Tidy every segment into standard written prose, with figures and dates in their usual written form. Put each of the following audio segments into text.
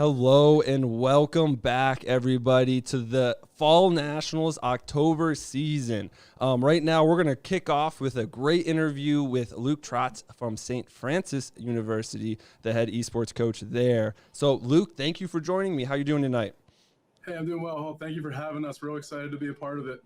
Hello and welcome back, everybody, to the Fall Nationals October season. Right now, we're going to kick off with a great interview with Luke Trotz from St. Francis University, the head esports coach there. So, Luke, thank you for joining me. How are you doing tonight? Hey, I'm doing well. Thank you for having us. Real excited to be a part of it.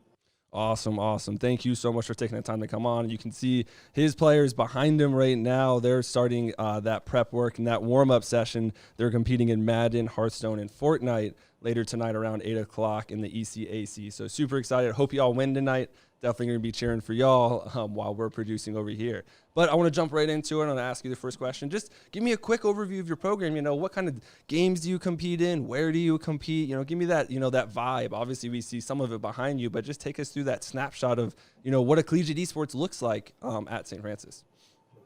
Awesome. Thank you so much for taking the time to come on. You can see his players behind him right now. They're starting that prep work and that warm-up session. They're competing in Madden, Hearthstone, and Fortnite later tonight around 8 o'clock in the ECAC. So super excited. Hope you all win tonight. Definitely going to be cheering for y'all while we're producing over here. But I want to jump right into it. I'm going to ask you the first question. Just give me a quick overview of your program. What kind of games do you compete in? Where do you compete? Give me that, that vibe. Obviously, we see some of it behind you, but just take us through that snapshot of, what a collegiate esports looks like at St. Francis.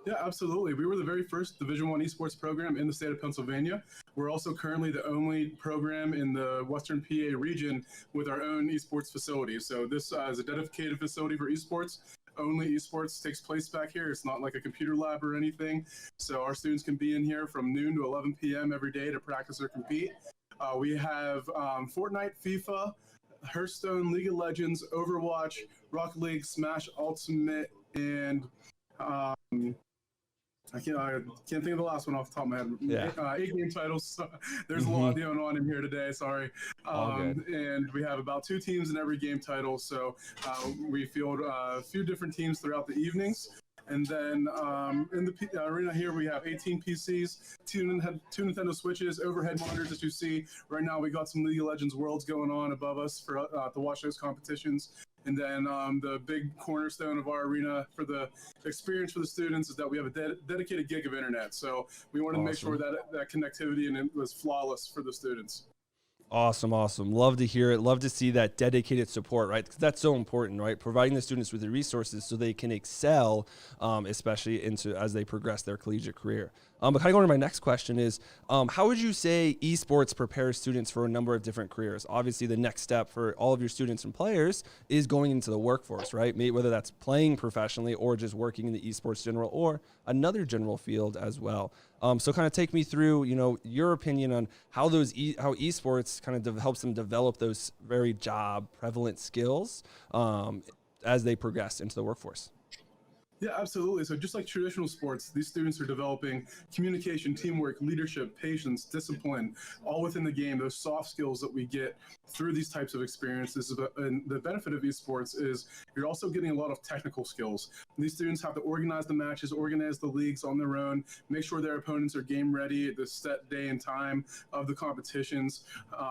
Yeah, absolutely. We were the very first Division I esports program in the state of Pennsylvania. We're also currently the only program in the Western PA region with our own esports facility. So this is a dedicated facility for esports. Only esports takes place back here. It's not like a computer lab or anything. So our students can be in here from noon to 11 p.m. every day to practice or compete. We have Fortnite, FIFA, Hearthstone, League of Legends, Overwatch, Rocket League, Smash Ultimate, and I can't think of the last one off the top of my head. Yeah. 8 game titles. So there's a lot going on in here today. Sorry. And we have about 2 teams in every game title. So we field a few different teams throughout the evenings. And then in the arena here, we have 18 PCs, 2 Nintendo Switches, overhead monitors, as you see. Right now, we got some League of Legends Worlds going on above us for to watch those competitions. And then the big cornerstone of our arena for the experience for the students is that we have a dedicated gig of internet. So we wanted to make sure that connectivity and it was flawless for the students. Awesome. Love to hear it. Love to see that dedicated support, right? Because that's so important, right? Providing the students with the resources so they can excel, especially as they progress their collegiate career. But kind of going to my next question is, how would you say esports prepares students for a number of different careers? Obviously, the next step for all of your students and players is going into the workforce, right? Maybe whether that's playing professionally or just working in the esports general or another general field as well. So kind of take me through, your opinion on how how esports kind of helps them develop those very job prevalent skills as they progress into the workforce. Yeah, absolutely. So just like traditional sports, these students are developing communication, teamwork, leadership, patience, discipline, all within the game, those soft skills that we get through these types of experiences. And the benefit of esports is you're also getting a lot of technical skills. These students have to organize the matches, organize the leagues on their own, make sure their opponents are game ready at the set day and time of the competitions.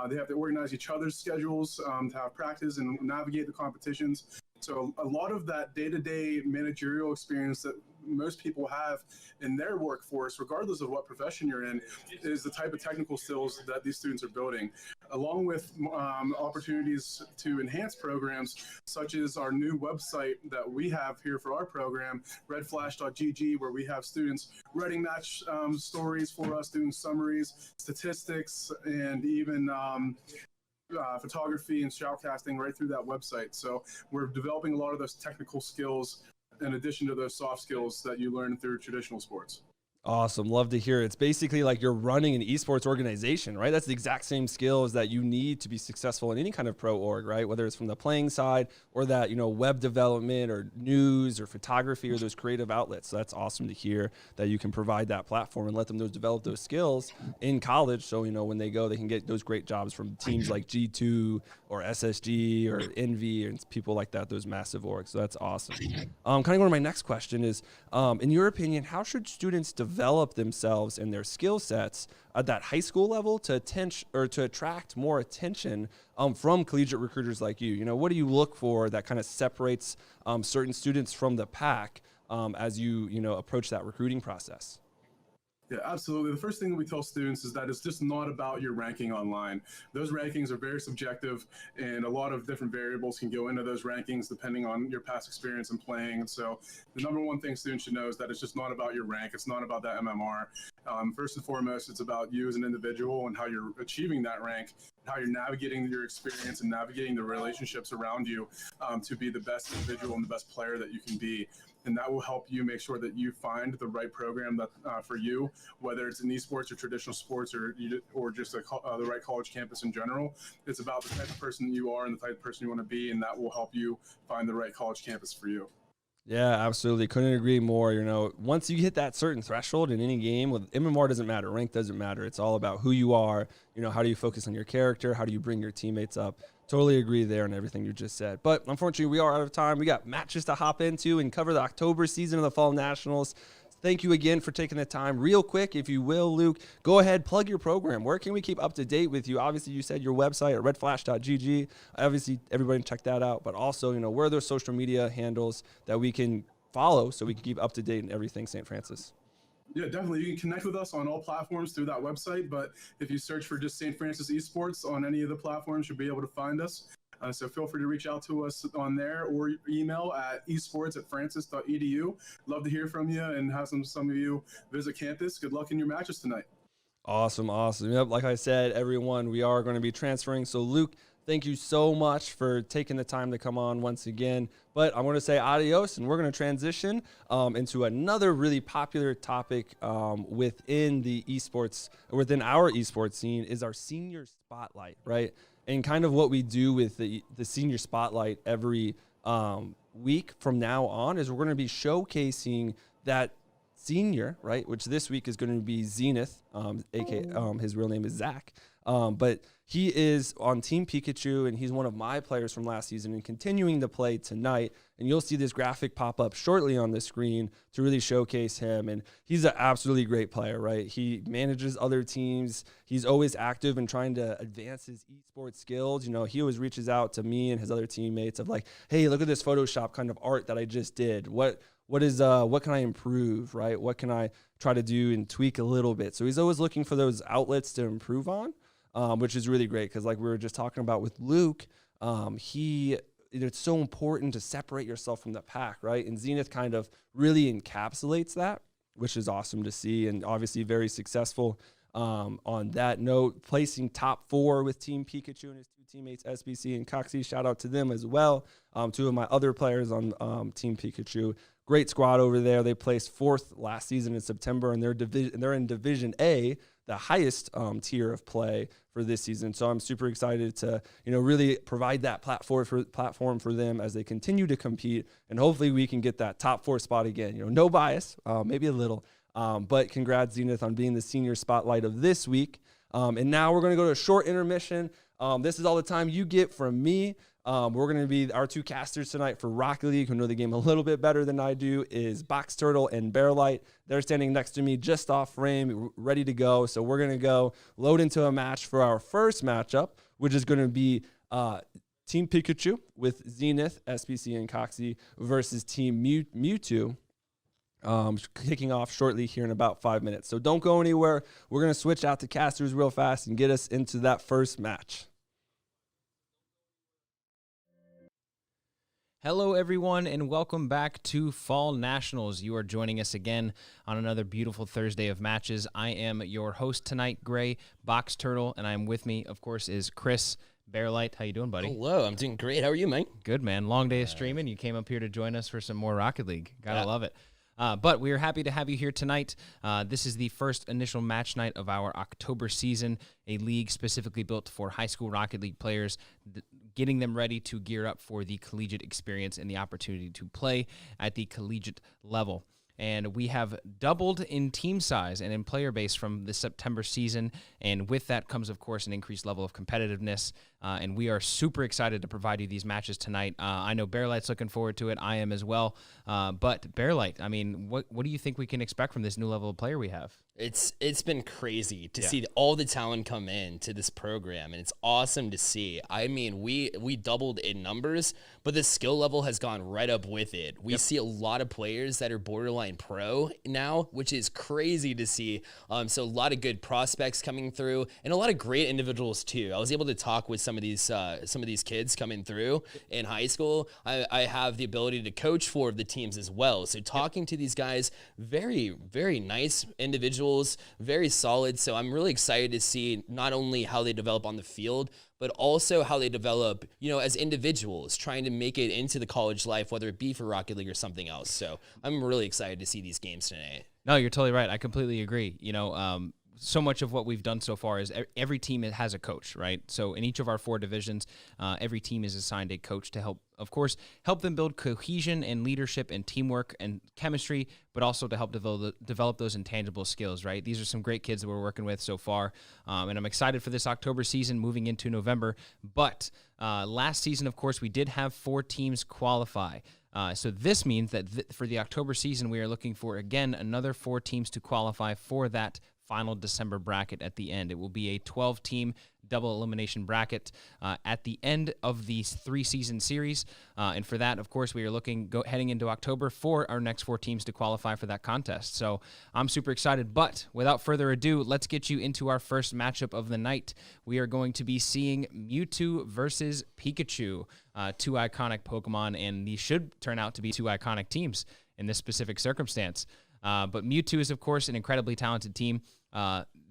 They have to organize each other's schedules to have practice and navigate the competitions. So a lot of that day-to-day managerial experience that most people have in their workforce, regardless of what profession you're in, is the type of technical skills that these students are building, along with opportunities to enhance programs, such as our new website that we have here for our program, redflash.gg, where we have students writing match stories for us, doing summaries, statistics, and even photography and shoutcasting right through that website. So we're developing a lot of those technical skills in addition to those soft skills that you learn through traditional sports. Awesome. Love to hear it. It's basically like you're running an esports organization, right? That's the exact same skills that you need to be successful in any kind of pro org, right? Whether it's from the playing side or that, web development or news or photography or those creative outlets. So that's awesome to hear that you can provide that platform and let them develop those skills in college. So, when they go, they can get those great jobs from teams like G2 or SSG or Envy and people like that, those massive orgs. So that's awesome. Kind of going to my next question is, in your opinion, how should students develop themselves and their skill sets at that high school level to attract more attention from collegiate recruiters like you? What do you look for that kind of separates certain students from the pack as you approach that recruiting process? Yeah, absolutely. The first thing that we tell students is that it's just not about your ranking online. Those rankings are very subjective, and a lot of different variables can go into those rankings depending on your past experience in playing. And so the number one thing students should know is that it's just not about your rank. It's not about that MMR. First and foremost, it's about you as an individual and how you're achieving that rank, how you're navigating your experience and navigating the relationships around you to be the best individual and the best player that you can be. And that will help you make sure that you find the right program that for you, whether it's in esports or traditional sports or just the right college campus in general. It's about the type of person you are and the type of person you want to be, and that will help you find the right college campus for you. Yeah, absolutely. Couldn't agree more. You know, once you hit that certain threshold in any game, with MMR doesn't matter, rank doesn't matter. It's all about who you are. You know, how do you focus on your character? How do you bring your teammates up? Totally agree there on everything you just said. But unfortunately, we are out of time. We got matches to hop into and cover the October season of the Fall Nationals. Thank you again for taking the time. Real quick, if you will, Luke, go ahead, plug your program. Where can we keep up to date with you? Obviously, you said your website at redflash.gg. Obviously, everybody check that out. But also, you know, where are those social media handles that we can follow so we can keep up to date in everything St. Francis? Yeah, definitely. You can connect with us on all platforms through that website. But if you search for just St. Francis Esports on any of the platforms, you'll be able to find us. So feel free to reach out to us on there or email at esports@francis.edu. Love to hear from you and have some of you visit campus. Good luck in your matches tonight. Awesome. Yep, like I said, everyone, we are going to be transferring. So, Luke, thank you so much for taking the time to come on once again. But I want to say adios, and we're going to transition into another really popular topic within the esports, within our esports scene, is our senior spotlight, right? And kind of what we do with the senior spotlight every week from now on is we're going to be showcasing that senior, right? Which this week is going to be Zenith, aka his real name is Zach. But he is on Team Pikachu, and he's one of my players from last season and continuing to play tonight. And you'll see this graphic pop up shortly on the screen to really showcase him. And he's an absolutely great player, right? He manages other teams. He's always active and trying to advance his esports skills. You know, he always reaches out to me and his other teammates of like, hey, look at this Photoshop kind of art that I just did. What can I improve, right? What can I try to do and tweak a little bit? So he's always looking for those outlets to improve on, which is really great because like we were just talking about with Luke, it's so important to separate yourself from the pack, right? And Zenith kind of really encapsulates that, which is awesome to see and obviously very successful on that note, placing top 4 with Team Pikachu and his 2 teammates, SBC and Coxie. Shout out to them as well. 2 of my other players on Team Pikachu. Great squad over there. They placed 4th last season in September, and they're in Division A, the highest tier of play for this season. So I'm super excited to, you know, really provide that platform for them as they continue to compete, and hopefully we can get that top 4 spot again. You know, no bias, maybe a little, but congrats Zenith on being the senior spotlight of this week. And now we're going to go to a short intermission. This is all the time you get from me. We're going to be our 2 casters tonight for Rocket League, who know the game a little bit better than I do, is Box Turtle and Bearlight. They're standing next to me just off frame, ready to go. So we're going to go load into a match for our first matchup, which is going to be Team Pikachu with Zenith, SPC, and Coxie versus Team Mewtwo. Kicking off shortly here in about 5 minutes. So don't go anywhere. We're going to switch out to casters real fast and get us into that first match. Hello, everyone, and welcome back to Fall Nationals. You are joining us again on another beautiful Thursday of matches. I am your host tonight, Gray Box Turtle, and I'm with me, of course, is Chris Bearlight. How you doing, buddy? Hello, I'm doing great. How are you, mate? Good, man. Long day of streaming. You came up here to join us for some more Rocket League. Gotta love it. But we are happy to have you here tonight. This is the first initial match night of our October season, a league specifically built for high school Rocket League players, getting them ready to gear up for the collegiate experience and the opportunity to play at the collegiate level. And we have doubled in team size and in player base from the September season. And with that comes, of course, an increased level of competitiveness. And we are super excited to provide you these matches tonight. I know Bearlight's looking forward to it. I am as well. But Bearlight, I mean, what do you think we can expect from this new level of player we have? It's been crazy to see all the talent come in to this program, and it's awesome to see. I mean, we doubled in numbers, but the skill level has gone right up with it. We see a lot of players that are borderline pro now, which is crazy to see. So a lot of good prospects coming through, and a lot of great individuals too. I was able to talk with some some of these kids coming through in high school. I have the ability to coach 4 of the teams as well. So talking to these guys, very, very nice individuals, very solid. So I'm really excited to see not only how they develop on the field, but also how they develop, as individuals, trying to make it into the college life, whether it be for Rocket League or something else. So I'm really excited to see these games tonight. No, you're totally right. I completely agree. So much of what we've done so far is every team has a coach, right? So in each of our 4 divisions, every team is assigned a coach to help them build cohesion and leadership and teamwork and chemistry, but also to help develop those intangible skills, right? These are some great kids that we're working with so far, and I'm excited for this October season moving into November. But last season, of course, we did have 4 teams qualify. So this means that for the October season, we are looking for, again, another 4 teams to qualify for that final December bracket at the end. It will be a 12-team double elimination bracket at the end of the 3-season series. And for that, of course, we are heading into October for our next 4 teams to qualify for that contest. So I'm super excited. But without further ado, let's get you into our first matchup of the night. We are going to be seeing Mewtwo versus Pikachu, 2 iconic Pokemon, and these should turn out to be 2 iconic teams in this specific circumstance. But Mewtwo is, of course, an incredibly talented team.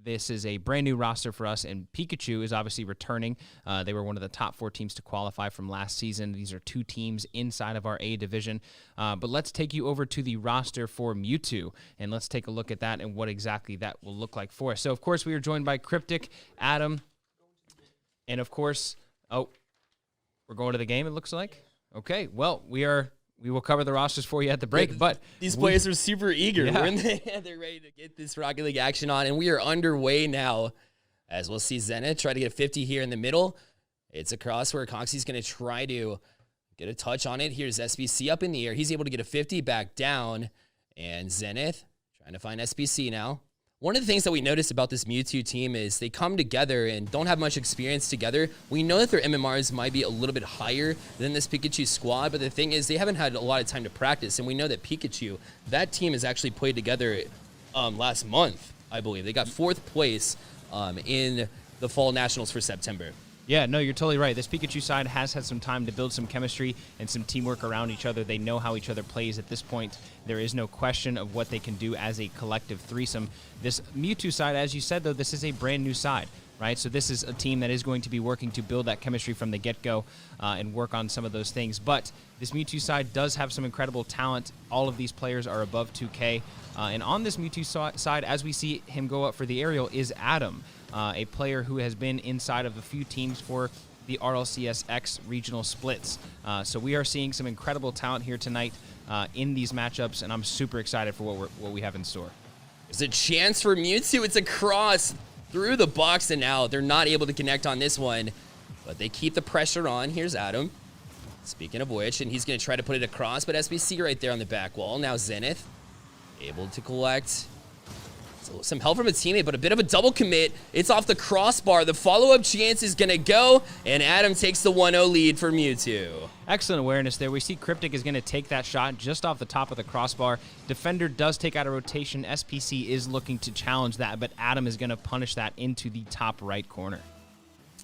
This is a brand new roster for us, and Pikachu is obviously returning. They were one of the top 4 teams to qualify from last season. These are 2 teams inside of our A division. But let's take you over to the roster for Mewtwo, and let's take a look at that and what exactly that will look like for us. So, of course, we are joined by Cryptic, Adam, and, of course, we're going to the game, it looks like. Okay, well, we will cover the rosters for you at the break, but these players are super eager. Yeah. They're ready to get this Rocket League action on, and we are underway now. As we'll see Zenith try to get a 50 here in the middle. It's a cross where Coxie's going to try to get a touch on it. Here's SBC up in the air. He's able to get a 50 back down, and Zenith trying to find SBC now. One of the things that we noticed about this Mewtwo team is they come together and don't have much experience together. We know that their MMRs might be a little bit higher than this Pikachu squad, but the thing is they haven't had a lot of time to practice, and we know that Pikachu, that team has actually played together last month, I believe. They got 4th place in the Fall Nationals for September. Yeah, no, you're totally right. This Pikachu side has had some time to build some chemistry and some teamwork around each other. They know how each other plays at this point. There is no question of what they can do as a collective threesome. This Mewtwo side, as you said, though, this is a brand new side, right? So this is a team that is going to be working to build that chemistry from the get-go and work on some of those things. But this Mewtwo side does have some incredible talent. All of these players are above 2K. And on this Mewtwo side, as we see him go up for the aerial, is Adam. A player who has been inside of a few teams for the RLCS-X regional splits. So we are seeing some incredible talent here tonight in these matchups, and I'm super excited for what we have in store. There's a chance for Mewtwo. It's a cross through the box and out. They're not able to connect on this one, but they keep the pressure on. Here's Adam. Speaking of which, and he's going to try to put it across, but SBC right there on the back wall. Now Zenith able to collect. Some help from a teammate, but a bit of a double commit. It's off the crossbar. The follow-up chance is going to go, and Adam takes the 1-0 lead for Mewtwo. Excellent awareness there. We see Cryptic is going to take that shot just off the top of the crossbar. Defender does take out a rotation. SPC is looking to challenge that, but Adam is going to punish that into the top right corner.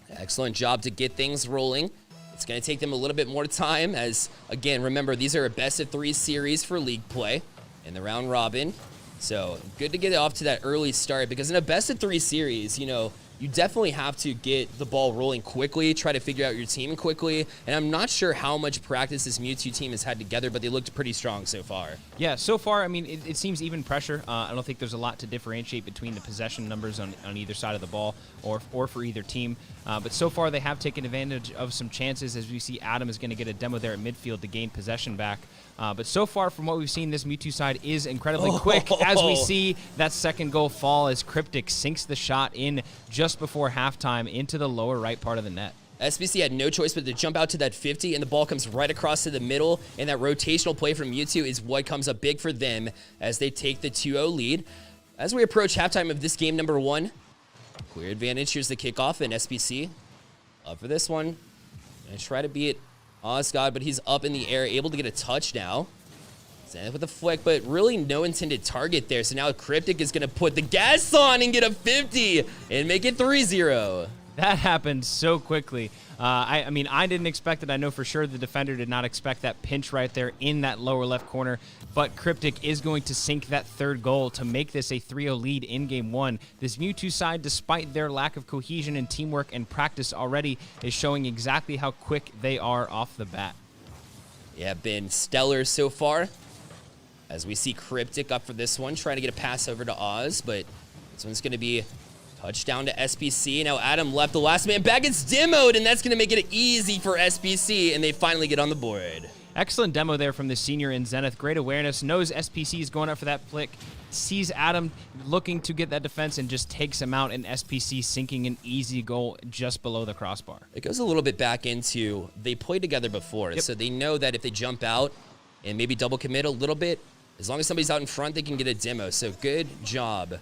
Excellent job to get things rolling. It's going to take them a little bit more time as, again, remember, these are a best-of-3 series for league play in the round robin. So good to get it off to that early start, because in a best-of-3 series, you definitely have to get the ball rolling quickly, try to figure out your team quickly, and I'm not sure how much practice this Mewtwo team has had together, but they looked pretty strong so far. Yeah, so far, I mean, it seems even pressure. I don't think there's a lot to differentiate between the possession numbers on either side of the ball or for either team, but so far they have taken advantage of some chances, as we see Adam is going to get a demo there at midfield to gain possession back. But so far from what we've seen, this Mewtwo side is incredibly quick, as we see that second goal fall as Cryptic sinks the shot in just before halftime into the lower right part of the net. SBC had no choice but to jump out to that 50, and the ball comes right across to the middle, and that rotational play from Mewtwo is what comes up big for them as they take the 2-0 lead. As we approach halftime of this game number 1, clear advantage. Here's the kickoff, and SBC up for this one. Gonna try to beat Osgod, but he's up in the air, able to get a touch now. Zenith with a flick, but really no intended target there. So now Cryptic is going to put the gas on and get a 50 and make it 3-0. That happened so quickly. I mean, I didn't expect it. I know for sure the defender did not expect that pinch right there in that lower left corner. But Cryptic is going to sink that third goal to make this a 3-0 lead in Game 1. This Mewtwo side, despite their lack of cohesion and teamwork and practice already, is showing exactly how quick they are off the bat. Yeah, been stellar so far. As we see Cryptic up for this one, trying to get a pass over to Oz, but this one's going to be touchdown to SPC. Now Adam left the last man back. It's demoed, and that's going to make it easy for SPC, and they finally get on the board. Excellent demo there from the senior in Zenith. Great awareness. Knows SPC is going up for that flick. Sees Adam looking to get that defense and just takes him out, and SPC sinking an easy goal just below the crossbar. It goes a little bit back into they played together before, so they know that if they jump out and maybe double commit a little bit, as long as somebody's out in front, they can get a demo. So good job.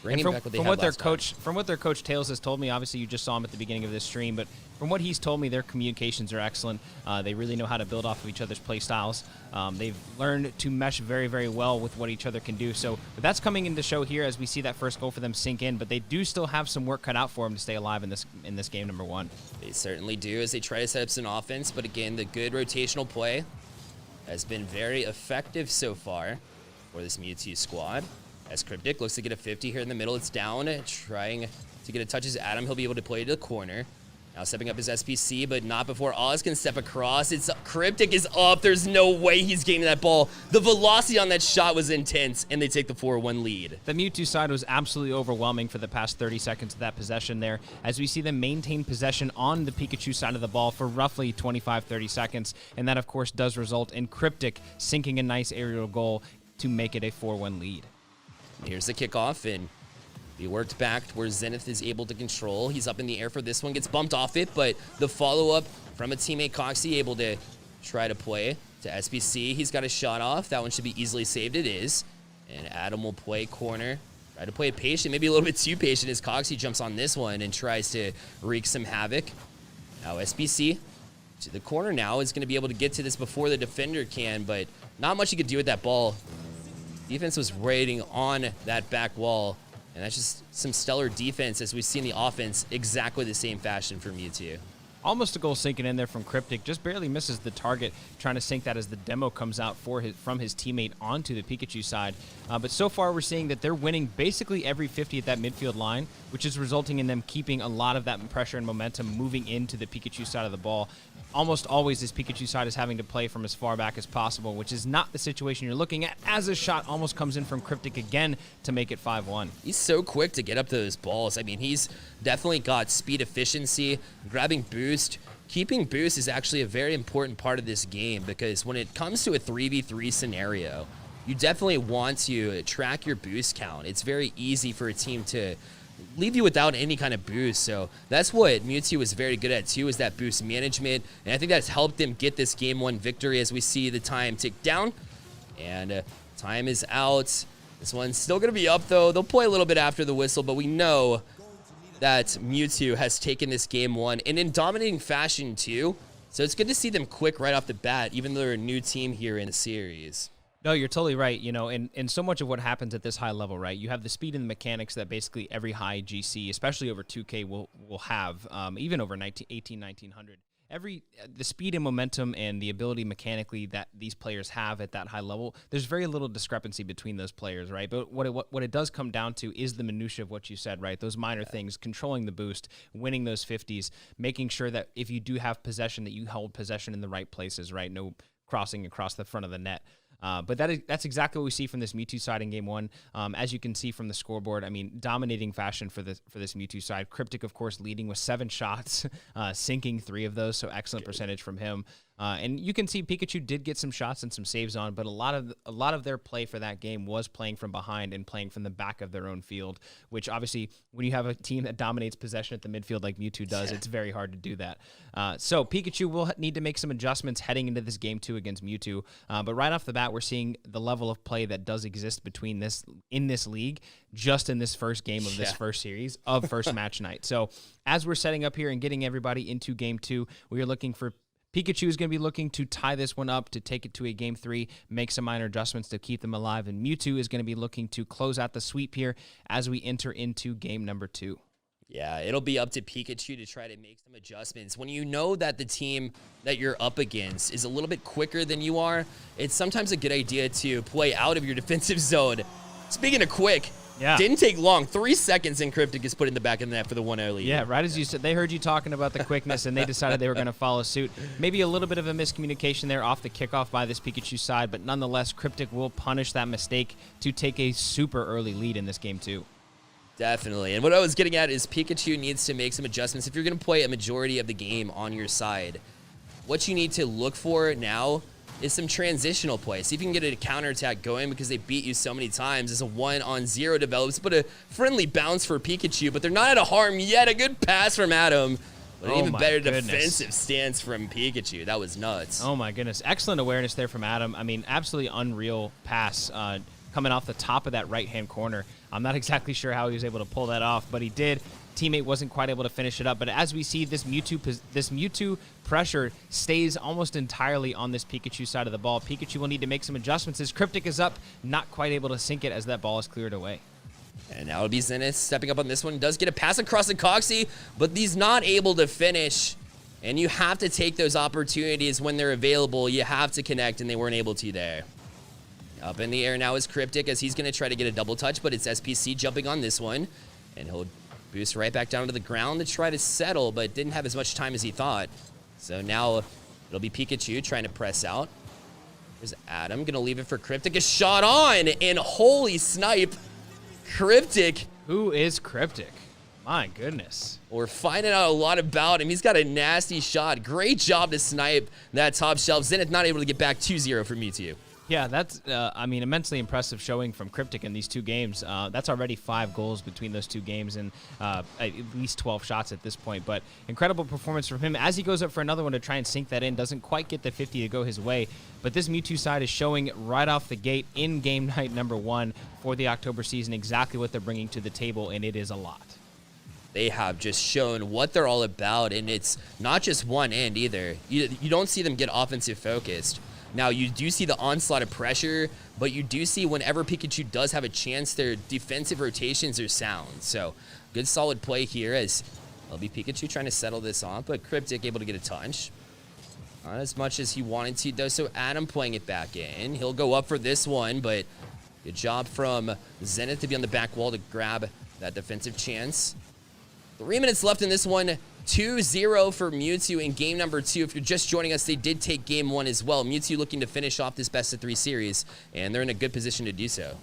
From what their coach Tails has told me, obviously you just saw him at the beginning of this stream, but from what he's told me, their communications are excellent. They really know how to build off of each other's play styles. They've learned to mesh very, very well with what each other can do. So that's coming into show here as we see that first goal for them sink in, but they do still have some work cut out for them to stay alive in this game number 1. They certainly do as they try to set up some offense, but again, the good rotational play has been very effective so far for this Mewtwo squad. As Cryptic looks to get a 50 here in the middle. It's down, trying to get a touch as Adam. He'll be able to play to the corner. Now stepping up his SPC, but not before Oz can step across. It's Cryptic is up. There's no way he's getting that ball. The velocity on that shot was intense, and they take the 4-1 lead. The Mewtwo side was absolutely overwhelming for the past 30 seconds of that possession there, as we see them maintain possession on the Pikachu side of the ball for roughly 25-30 seconds, and that, of course, does result in Cryptic sinking a nice aerial goal to make it a 4-1 lead. Here's the kickoff, and he worked back where Zenith is able to control. He's up in the air for this one, gets bumped off it, but the follow-up from a teammate, Coxie, able to try to play to SPC. He's got a shot off. That one should be easily saved. It is. And Adam will play corner. Try to play it patient, maybe a little bit too patient as Coxie jumps on this one and tries to wreak some havoc. Now SPC to the corner now is going to be able to get to this before the defender can, but not much he could do with that ball. Defense was waiting on that back wall, and that's just some stellar defense as we see in the offense exactly the same fashion for Mewtwo. Almost a goal sinking in there from Cryptic, just barely misses the target, trying to sink that as the demo comes out from his teammate onto the Pikachu side. But so far we're seeing that they're winning basically every 50 at that midfield line, which is resulting in them keeping a lot of that pressure and momentum moving into the Pikachu side of the ball. Almost always this Pikachu side is having to play from as far back as possible, which is not the situation you're looking at, as a shot almost comes in from Cryptic again to make it 5-1. He's so quick to get up to those balls. I mean, he's definitely got speed efficiency, grabbing boost. Keeping boost is actually a very important part of this game because when it comes to a 3v3 scenario, you definitely want to track your boost count. It's very easy for a team to leave you without any kind of boost. So that's what Mewtwo is very good at too, is that boost management. And I think that's helped them get this Game 1 victory as we see the time tick down. And time is out. This one's still going to be up though. They'll play a little bit after the whistle, but we know that Mewtwo has taken this Game 1 and in dominating fashion too. So it's good to see them quick right off the bat, even though they're a new team here in the series. No, you're totally right. You know, and so much of what happens at this high level, right? You have the speed and the mechanics that basically every high GC, especially over 2K, will have, even over 1900. The speed and momentum and the ability mechanically that these players have at that high level, there's very little discrepancy between those players, right? But what it does come down to is the minutia of what you said, right? Those minor things, controlling the boost, winning those 50s, making sure that if you do have possession, that you hold possession in the right places, right? No crossing across the front of the net. But that's exactly what we see from this Mewtwo side in Game 1. As you can see from the scoreboard, I mean, dominating fashion for this Mewtwo side. Cryptic, of course, leading with 7 shots, sinking 3 of those, so excellent percentage from him. And you can see Pikachu did get some shots and some saves on, but a lot of their play for that game was playing from behind and playing from the back of their own field, which obviously when you have a team that dominates possession at the midfield like Mewtwo does, it's very hard to do that. So Pikachu will need to make some adjustments heading into this Game 2 against Mewtwo. But right off the bat, we're seeing the level of play that does exist in this league just in this first game of this first series of first match night. So as we're setting up here and getting everybody into Game 2, we are looking for Pikachu is going to be looking to tie this one up, to take it to a Game 3, make some minor adjustments to keep them alive, and Mewtwo is going to be looking to close out the sweep here as we enter into game number 2. Yeah, it'll be up to Pikachu to try to make some adjustments. When you know that the team that you're up against is a little bit quicker than you are, it's sometimes a good idea to play out of your defensive zone. Speaking of quick, didn't take long. 3 seconds and Cryptic is put in the back of the net for the 1-0 lead. Yeah, right as you said, they heard you talking about the quickness, and they decided they were going to follow suit. Maybe a little bit of a miscommunication there off the kickoff by this Pikachu side, but nonetheless, Cryptic will punish that mistake to take a super early lead in this game too. Definitely. And what I was getting at is Pikachu needs to make some adjustments. If you're going to play a majority of the game on your side, what you need to look for now is some transitional play. See if you can get a counterattack going because they beat you so many times. As a 1-on-0 develops, but a friendly bounce for Pikachu, but they're not out of harm yet. A good pass from Adam. But an even better defensive stance from Pikachu. That was nuts. Oh my goodness. Excellent awareness there from Adam. I mean, absolutely unreal pass coming off the top of that right-hand corner. I'm not exactly sure how he was able to pull that off, but he did. Teammate wasn't quite able to finish it up. But as we see, this Mewtwo pressure stays almost entirely on this Pikachu side of the ball. Pikachu will need to make some adjustments as Cryptic is up, not quite able to sink it as that ball is cleared away. And now it'll be Zenith stepping up on this one. Does get a pass across the Coxie, but he's not able to finish. And you have to take those opportunities when they're available. You have to connect, and they weren't able to there. Up in the air now is Cryptic as he's going to try to get a double touch, but it's SPC jumping on this one. And he'll boost right back down to the ground to try to settle, but didn't have as much time as he thought. So now it'll be Pikachu trying to press out. There's Adam, going to leave it for Cryptic. A shot on, and holy snipe. Cryptic. Who is Cryptic? My goodness. We're finding out a lot about him. He's got a nasty shot. Great job to snipe that top shelf. Zenith not able to get back 2-0 for Mewtwo. Yeah, that's, I mean, immensely impressive showing from Cryptic in these two games. That's already 5 goals between those two games and at least 12 shots at this point. But incredible performance from him as he goes up for another one to try and sink that in. Doesn't quite get the 50 to go his way. But this Mewtwo side is showing right off the gate in game night number 1 for the October season exactly what they're bringing to the table, and it is a lot. They have just shown what they're all about, and it's not just one end either. You don't see them get offensive focused. Now, you do see the onslaught of pressure, but you do see whenever Pikachu does have a chance, their defensive rotations are sound. So, good solid play here as it'll be Pikachu trying to settle this off, but Cryptic able to get a touch. Not as much as he wanted to, though, so Adam playing it back in. He'll go up for this one, but good job from Zenith to be on the back wall to grab that defensive chance. 3 minutes left in this one. 2-0 for Mewtwo in game number 2. If you're just joining us, they did take game 1 as well. Mewtwo looking to finish off this best-of-3 series, and they're in a good position to do so.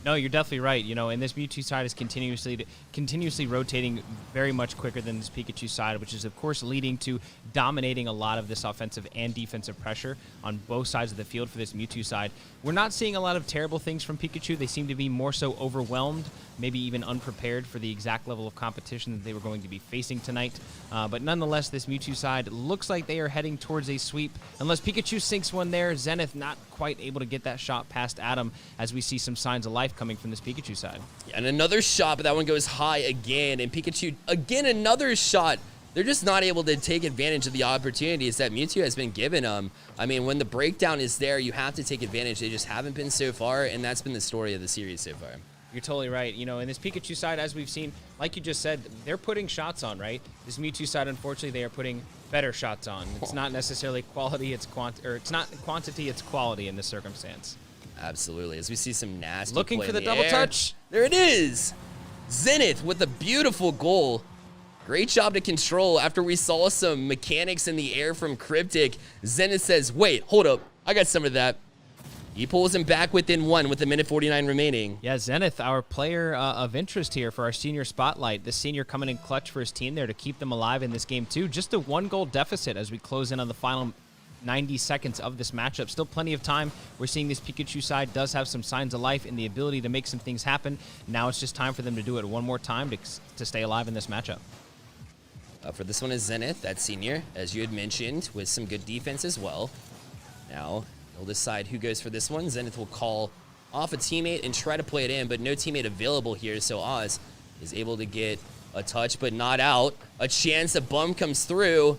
No, you're definitely right. You know, and this Mewtwo side is continuously rotating very much quicker than this Pikachu side, which is, of course, leading to dominating a lot of this offensive and defensive pressure on both sides of the field for this Mewtwo side. We're not seeing a lot of terrible things from Pikachu. They seem to be more so overwhelmed, maybe even unprepared for the exact level of competition that they were going to be facing tonight. But nonetheless, this Mewtwo side looks like they are heading towards a sweep. Unless Pikachu sinks one there, Zenith not quite able to get that shot past Adam as we see some signs of life coming from this Pikachu side. Yeah, and another shot, but that one goes high again. And Pikachu, again, another shot. They're just not able to take advantage of the opportunities that Mewtwo has been given them. I mean, when the breakdown is there, you have to take advantage. They just haven't been so far, and that's been the story of the series so far. You're totally right. You know, in this Pikachu side, as we've seen, like you just said, they're putting shots on, right? This Mewtwo side, unfortunately, they are putting better shots on. It's not necessarily quality, it's not quantity, it's quality in this circumstance. Absolutely. As we see some nasty looking play for the in double air. touch. There it is. Zenith with a beautiful goal. Great job to control after we saw some mechanics in the air from Cryptic. Zenith says, wait, hold up. I got some of that. He pulls him back within 1 with a minute 49 remaining. Yeah, Zenith, our player of interest here for our senior spotlight. This senior coming in clutch for his team there to keep them alive in this game too. Just a 1-goal deficit as we close in on the final 90 seconds of this matchup. Still plenty of time. We're seeing this Pikachu side does have some signs of life and the ability to make some things happen. Now it's just time for them to do it one more time to stay alive in this matchup. For this one is Zenith, that senior, as you had mentioned, with some good defense as well. Now, they'll decide who goes for this one. Zenith will call off a teammate and try to play it in, but no teammate available here, so Oz is able to get a touch, but not out. A chance, a bump comes through,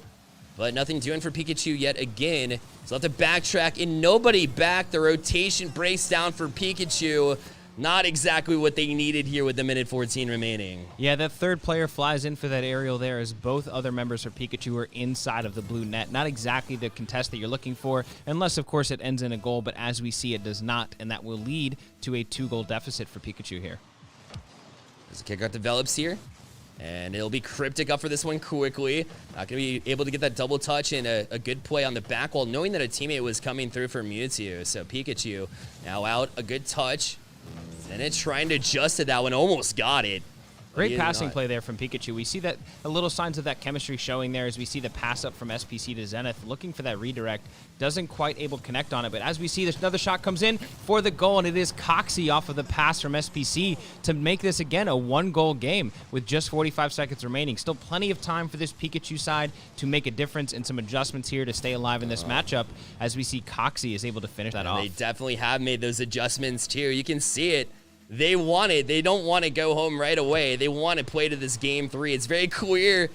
but nothing doing for Pikachu yet again. So have to backtrack, and nobody back. The rotation breaks down for Pikachu. not exactly what they needed here with the minute 14 remaining. Yeah, that third player flies in for that aerial there as both other members for Pikachu are inside of the blue net. Not exactly the contest that you're looking for, unless, of course, it ends in a goal, but as we see, it does not, and that will lead to a 2-goal deficit for Pikachu here. As the kickoff develops here, and it'll be Cryptic up for this one quickly. Not going to be able to get that double touch and a good play on the back wall, knowing that a teammate was coming through for Mewtwo. So Pikachu now out, a good touch. Zenith trying to adjust to that one, almost got it. Great passing play there from Pikachu. We see that a little signs of that chemistry showing there as we see the pass up from SPC to Zenith, looking for that redirect. Doesn't quite able to connect on it, but as we see, another shot comes in for the goal, and it is Coxie off of the pass from SPC to make this, again, a 1-goal game with just 45 seconds remaining. Still plenty of time for this Pikachu side to make a difference and some adjustments here to stay alive in this matchup as we see Coxie is able to finish that off. They definitely have made those adjustments, too. You can see it. They want it. They don't want to go home right away. They want to play to this game 3. It's very clear,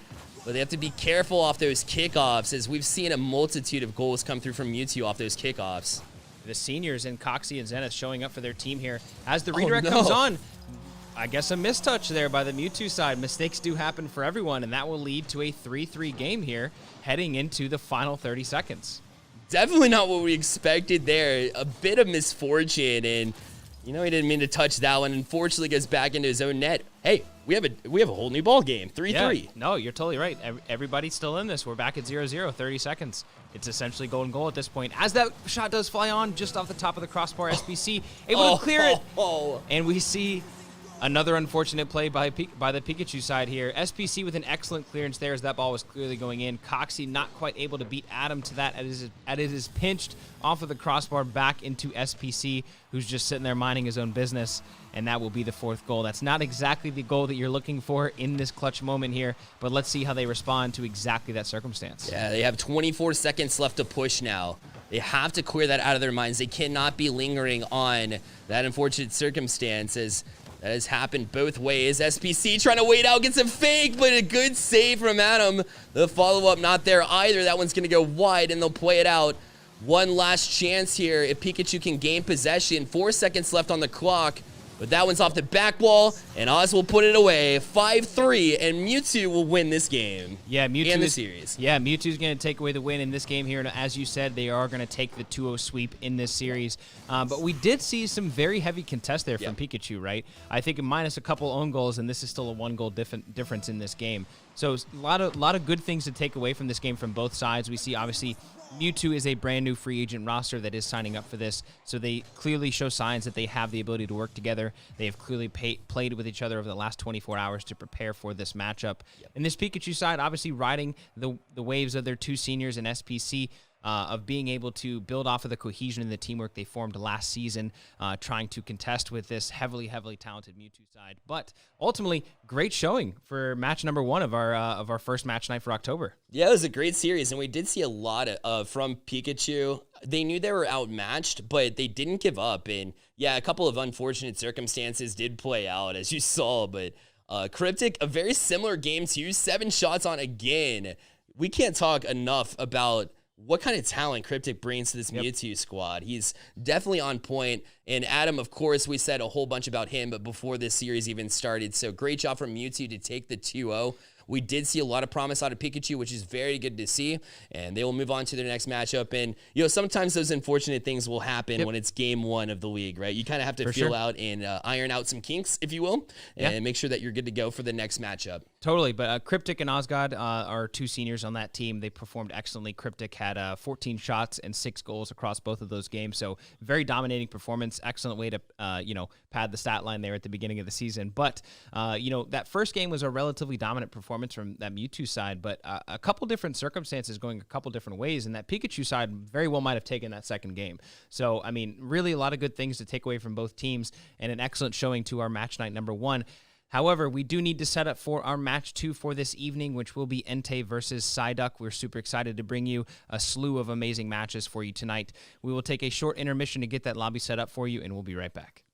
but they have to be careful off those kickoffs, as we've seen a multitude of goals come through from Mewtwo off those kickoffs. The seniors in Coxie and Zenith showing up for their team here. As the redirect comes on, I guess a mistouch there by the Mewtwo side. Mistakes do happen for everyone, and that will lead to a 3-3 game here heading into the final 30 seconds. Definitely not what we expected there. A bit of misfortune, and you know, he didn't mean to touch that one. Unfortunately, goes back into his own net. Hey, we have a whole new ball game. 3-3. Yeah, no, you're totally right. Everybody's still in this. We're back at 0-0, 30 seconds. It's essentially golden goal at this point. As that shot does fly on just off the top of the crossbar, SPC able to clear it. And we see another unfortunate play by the Pikachu side here. SPC with an excellent clearance there as that ball was clearly going in. Coxie not quite able to beat Adam to that as it is pinched off of the crossbar back into SPC, who's just sitting there minding his own business, and that will be the 4th goal. That's not exactly the goal that you're looking for in this clutch moment here, but let's see how they respond to exactly that circumstance. Yeah, they have 24 seconds left to push now. They have to clear that out of their minds. They cannot be lingering on that unfortunate circumstance, as that has happened both ways. SPC trying to wait out, gets a fake, but a good save from Adam. The follow-up not there either. That one's going to go wide, and they'll play it out. One last chance here if Pikachu can gain possession. 4 seconds left on the clock, but that one's off the back wall, and Oz will put it away. 5-3, and Mewtwo will win this game. Yeah, Mewtwo and the series. Yeah, Mewtwo's going to take away the win in this game here, and as you said, they are going to take the 2-0 sweep in this series. But we did see some very heavy contest there from Pikachu, right? I think minus a couple own goals, and this is still a 1-goal difference in this game. So a lot of good things to take away from this game from both sides. We see, obviously, Mewtwo is a brand new free agent roster that is signing up for this, so they clearly show signs that they have the ability to work together. They have clearly played with each other over the last 24 hours to prepare for this matchup. And this Pikachu side, obviously riding the waves of their 2 seniors in SPC, of being able to build off of the cohesion and the teamwork they formed last season, trying to contest with this heavily talented Mewtwo side. But ultimately, great showing for match number 1 of our first match night for October. Yeah, it was a great series, and we did see a lot from Pikachu. They knew they were outmatched, but they didn't give up. And yeah, a couple of unfortunate circumstances did play out, as you saw. But Cryptic, a very similar game to you, 7 shots on again. We can't talk enough about what kind of talent Cryptic brings to this Mewtwo squad. He's definitely on point. And Adam, of course, we said a whole bunch about him, but before this series even started. So great job from Mewtwo to take the 2-0. We did see a lot of promise out of Pikachu, which is very good to see, and they will move on to their next matchup. And, you know, sometimes those unfortunate things will happen when it's game 1 of the league, right? You kind of have to feel out and iron out some kinks, if you will, and make sure that you're good to go for the next matchup. Totally, but Cryptic and Osgod are 2 seniors on that team. They performed excellently. Cryptic had 14 shots and 6 goals across both of those games, so very dominating performance. Excellent way to, pad the stat line there at the beginning of the season. But, that first game was a relatively dominant performance from that Mewtwo side, but a couple different circumstances going a couple different ways, and that Pikachu side very well might have taken that second game. So, I mean, really a lot of good things to take away from both teams, and an excellent showing to our match night number 1. However, we do need to set up for our match 2 for this evening, which will be Entei versus Psyduck. We're super excited to bring you a slew of amazing matches for you tonight. We will take a short intermission to get that lobby set up for you, and we'll be right back.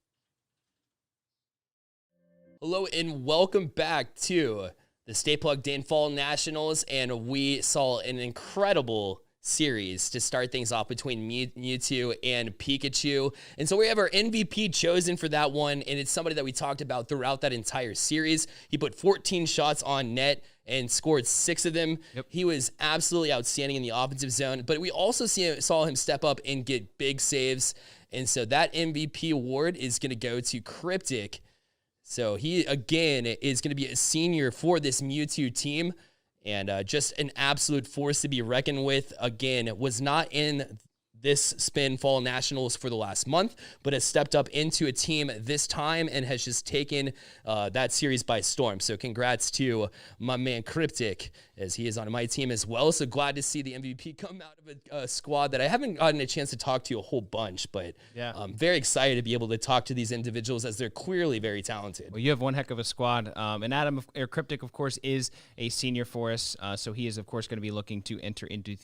Hello, and welcome back to the Stay Plugged In Fall Nationals, and we saw an incredible series to start things off between Mewtwo and Pikachu. And so we have our MVP chosen for that one, and it's somebody that we talked about throughout that entire series. He put 14 shots on net and scored 6 of them. Yep. He was absolutely outstanding in the offensive zone, but we also saw him step up and get big saves. And so that MVP award is going to go to Cryptic. So he, again, is going to be a senior for this Mewtwo team. And just an absolute force to be reckoned with. Again, was not in this Spin Fall Nationals for the last month, but has stepped up into a team this time and has just taken that series by storm. So congrats to my man Cryptic, as he is on my team as well. So glad to see the MVP come out of a squad that I haven't gotten a chance to talk to a whole bunch, but yeah, I'm very excited to be able to talk to these individuals as they're clearly very talented. Well, you have one heck of a squad. And Adam, or Cryptic, of course, is a senior for us. So he is, of course, going to be looking to enter into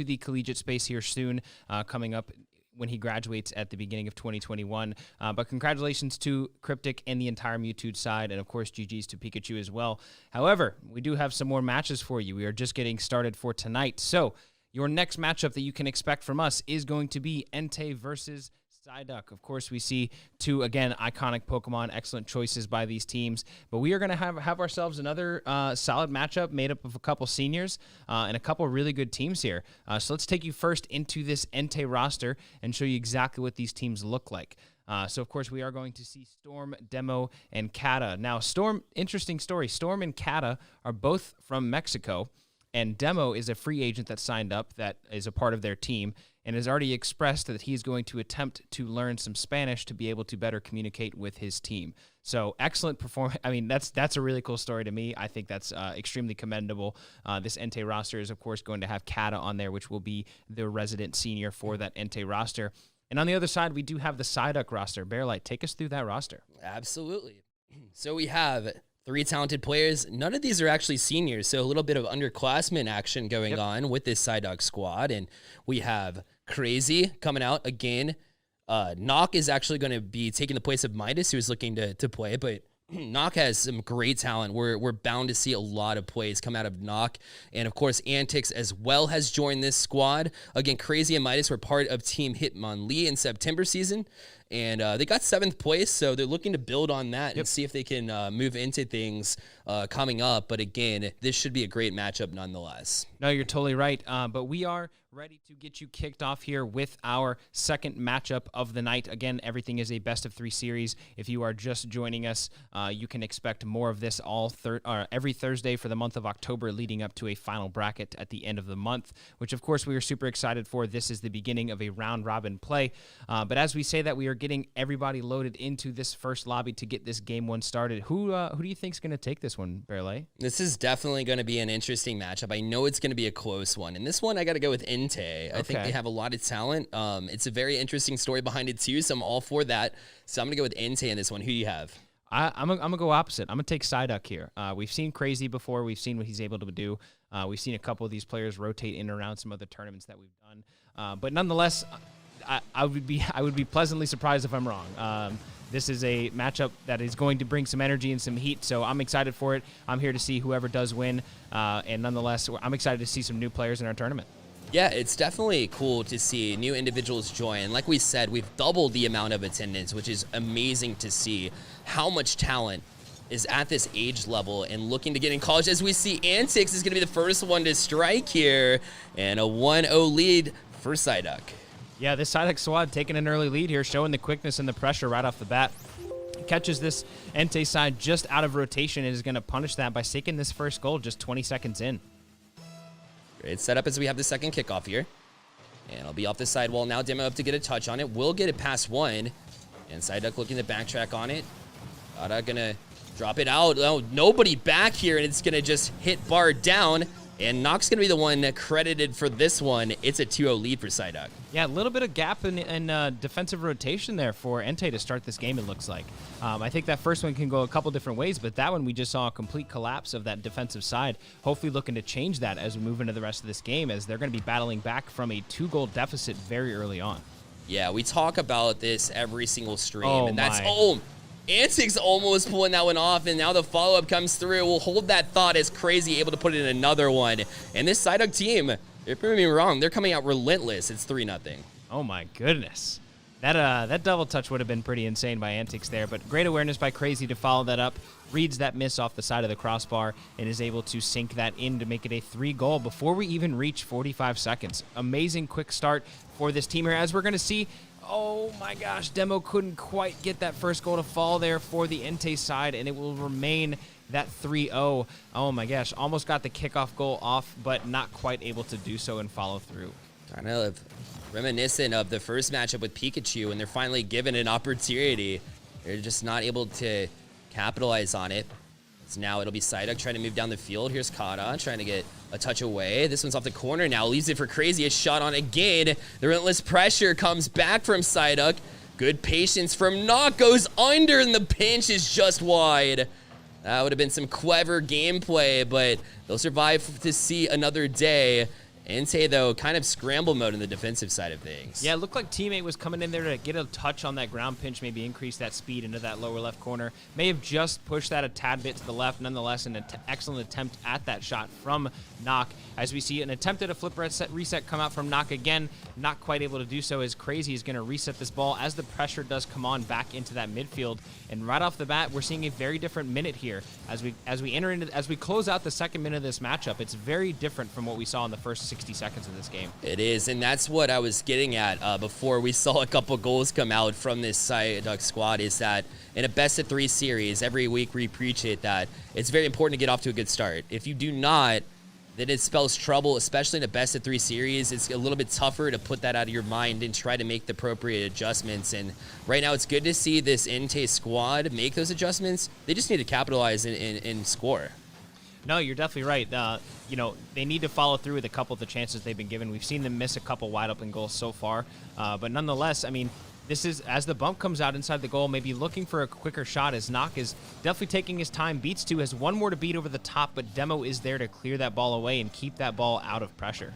the collegiate space here soon, coming up when he graduates at the beginning of 2021. But congratulations to Cryptic and the entire Mewtwo side, and of course GG's to Pikachu as well. However, we do have some more matches for you. We are just getting started for tonight. So your next matchup that you can expect from us is going to be Entei versus Psyduck. Of course, we see two, again, iconic Pokemon, excellent choices by these teams, but we are going to have ourselves another solid matchup made up of a couple seniors and a couple really good teams here. So let's take you first into this Entei roster and show you exactly what these teams look like. So, of course, we are going to see Storm, Demo, and Kata. Now, Storm, interesting story. Storm and Kata are both from Mexico, and Demo is a free agent that signed up that is a part of their team and has already expressed that he's going to attempt to learn some Spanish to be able to better communicate with his team. So excellent performance. I mean, that's a really cool story to me. I think that's extremely commendable. This Entei roster is, of course, going to have Kata on there, which will be the resident senior for that Entei roster. And on the other side, we do have the Psyduck roster. Bearlight, take us through that roster. Absolutely. So we have 3 talented players. None of these are actually seniors, so a little bit of underclassmen action going on with this Psyduck squad. And we have Crazy coming out again. Knock is actually going to be taking the place of Midas, who is looking to play, but Knock has some great talent. We're bound to see a lot of plays come out of Knock. And, of course, Antics as well has joined this squad. Again, Crazy and Midas were part of Team Hitmonlee in September season. And they got 7th place, so they're looking to build on that and see if they can move into things coming up. But, again, this should be a great matchup nonetheless. No, you're totally right. But we are ready to get you kicked off here with our second matchup of the night. Again, everything is a best-of-3 series. If you are just joining us, you can expect more of this every Thursday for the month of October, leading up to a final bracket at the end of the month, which, of course, we are super excited for. This is the beginning of a round-robin play. But as we say that, we are getting everybody loaded into this first lobby to get this game one started. Who do you think is going to take this one, Bearlay? This is definitely going to be an interesting matchup. I know it's going to be a close one. And this one, I got to go with Entei. I think they have a lot of talent. It's a very interesting story behind it, too, so I'm all for that. So I'm going to go with Entei in this one. Who do you have? I'm going to go opposite. I'm going to take Psyduck here. We've seen Crazy before. We've seen what he's able to do. We've seen a couple of these players rotate in and around some other tournaments that we've done. But nonetheless, I would be pleasantly surprised if I'm wrong. This is a matchup that is going to bring some energy and some heat, so I'm excited for it. I'm here to see whoever does win, and nonetheless, I'm excited to see some new players in our tournament. Yeah, it's definitely cool to see new individuals join. Like we said, we've doubled the amount of attendance, which is amazing to see how much talent is at this age level and looking to get in college. As we see, Antics is going to be the first one to strike here, and a 1-0 lead for Psyduck. Yeah, this Psyduck squad taking an early lead here, showing the quickness and the pressure right off the bat. Catches this Entei side just out of rotation and is going to punish that by taking this first goal just 20 seconds in. Great setup as we have the second kickoff here. And I'll be off the side wall now. Demo up to get a touch on it. Will get it past one. And Psyduck looking to backtrack on it. Kata gonna drop it out. Oh, nobody back here, and it's gonna just hit bar down. And Knock's gonna be the one credited for this one. It's a 2-0 lead for Psyduck. Yeah, a little bit of gap in defensive rotation there for Entei to start this game, it looks like. I think that first one can go a couple different ways, but that one we just saw a complete collapse of that defensive side. Hopefully looking to change that as we move into the rest of this game, as they're going to be battling back from a 2-goal deficit very early on. Yeah, we talk about this every single stream. Oh, and that's my. oh Antics almost pulling that one off, and now the follow-up comes through. We'll hold that thought as Crazy able to put in another one. And this Psyduck team, if you're me wrong, they're coming out relentless. It's 3-0. Oh my goodness. That double touch would have been pretty insane by Antics there, but great awareness by Crazy to follow that up. Reads that miss off the side of the crossbar and is able to sink that in to make it a 3-goal before we even reach 45 seconds. Amazing quick start for this team here. As we're going to see, oh my gosh, Demo couldn't quite get that first goal to fall there for the Entei side, and it will remain that 3-0. Oh my gosh, almost got the kickoff goal off, but not quite able to do so and follow through. Kind of reminiscent of the first matchup with Pikachu when they're finally given an opportunity. They're just not able to capitalize on it. So now it'll be Psyduck trying to move down the field. Here's Kata trying to get a touch away. This one's off the corner now. Leaves it for Crazy. A shot on again. The relentless pressure comes back from Psyduck. Good patience from Knock. Goes under, and the pinch is just wide. That would have been some clever gameplay, but they'll survive to see another day. Entei, though, kind of scramble mode in the defensive side of things. Yeah, it looked like Teammate was coming in there to get a touch on that ground pinch, maybe increase that speed into that lower left corner. May have just pushed that a tad bit to the left. Nonetheless, an excellent attempt at that shot from Knock. As we see an attempt at a flip reset come out from Knock again, not quite able to do so as Crazy is going to reset this ball as the pressure does come on back into that midfield. And right off the bat, we're seeing a very different minute here. As we close out the second minute of this matchup, it's very different from what we saw in the first 60 seconds of this game. It is, and that's what I was getting at before we saw a couple goals come out from this Psyduck squad, is that in a best-of-3 series, every week we preach it, that it's very important to get off to a good start. If you do not, then it spells trouble, especially in a best-of-3 series. It's a little bit tougher to put that out of your mind and try to make the appropriate adjustments. And right now, it's good to see this Entei squad make those adjustments. They just need to capitalize and score. No, you're definitely right. They need to follow through with a couple of the chances they've been given. We've seen them miss a couple wide-open goals so far. But nonetheless, I mean, this is, as the bump comes out inside the goal, maybe looking for a quicker shot, as Knock is definitely taking his time. Beats 2 has one more to beat over the top, but Demo is there to clear that ball away and keep that ball out of pressure.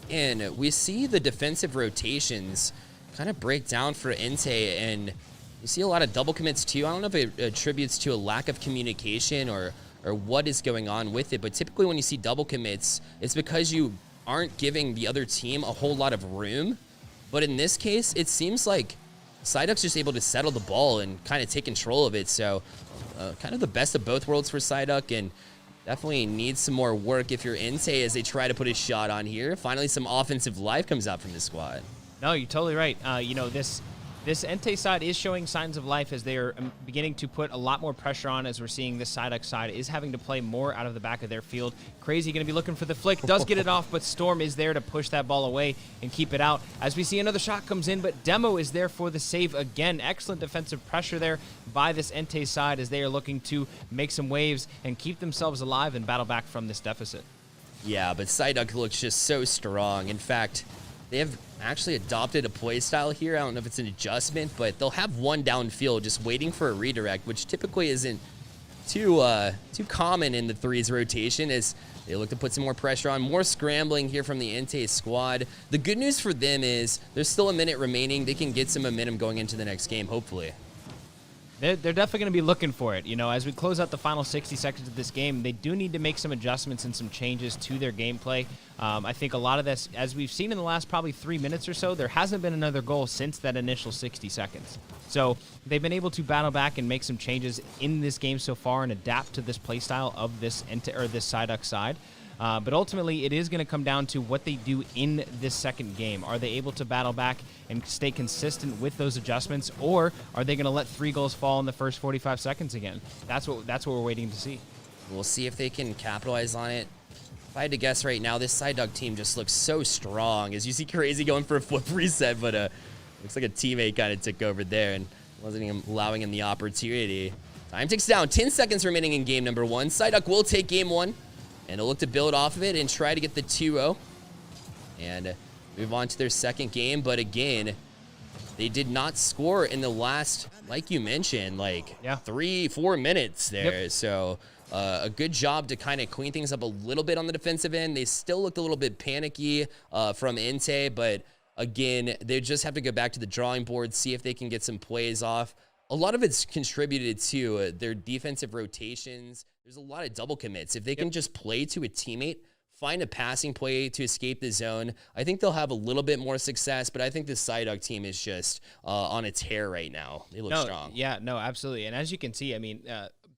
And we see the defensive rotations kind of break down for Entei, and you see a lot of double commits too. I don't know if it attributes to a lack of communication or what is going on with it, but typically when you see double commits, it's because you aren't giving the other team a whole lot of room. But in this case, it seems like Psyduck's just able to settle the ball and kind of take control of it. So kind of the best of both worlds for Psyduck, and definitely needs some more work if you're Entei as they try to put a shot on here. Finally, some offensive life comes out from this squad. No, you're totally right. This Entei side is showing signs of life as they are beginning to put a lot more pressure on, as we're seeing this Psyduck side is having to play more out of the back of their field. Crazy going to be looking for the flick, does get it off, but Storm is there to push that ball away and keep it out. As we see another shot comes in, but Demo is there for the save again. Excellent defensive pressure there by this Entei side as they are looking to make some waves and keep themselves alive and battle back from this deficit. Yeah, but Psyduck looks just so strong. In fact, they have actually adopted a play style here. I don't know if it's an adjustment, but they'll have one downfield just waiting for a redirect, which typically isn't too common in the threes rotation, as they look to put some more pressure on. More scrambling here from the Entei squad. The good news for them is there's still a minute remaining. They can get some momentum going into the next game, hopefully. They're definitely going to be looking for it. As we close out the final 60 seconds of this game, they do need to make some adjustments and some changes to their gameplay. I think a lot of this, as we've seen in the last probably 3 minutes or so, there hasn't been another goal since that initial 60 seconds. So they've been able to battle back and make some changes in this game so far and adapt to this playstyle of this Psyduck side. But ultimately, it is going to come down to what they do in this second game. Are they able to battle back and stay consistent with those adjustments, or are they going to let 3 goals fall in the first 45 seconds again? That's what we're waiting to see. We'll see if they can capitalize on it. If I had to guess right now, this Psyduck team just looks so strong. As you see Crazy going for a flip reset, but looks like a teammate kind of took over there and wasn't even allowing him the opportunity. Time ticks down. 10 seconds remaining in game number 1. Psyduck will take game 1. And they'll look to build off of it and try to get the 2-0 and move on to their second game. But again, they did not score in the last, like you mentioned, 3-4 minutes there. Yep. So a good job to kind of clean things up a little bit on the defensive end. They still looked a little bit panicky from Entei, but again, they just have to go back to the drawing board, see if they can get some plays off. a lot of it's contributed to their defensive rotations. There's a lot of double commits. If they can just play to a teammate, find a passing play to escape the zone, I think they'll have a little bit more success. But I think this Psyduck team is just on a tear right now. They look strong. Yeah, no, absolutely. And as you can see, I mean,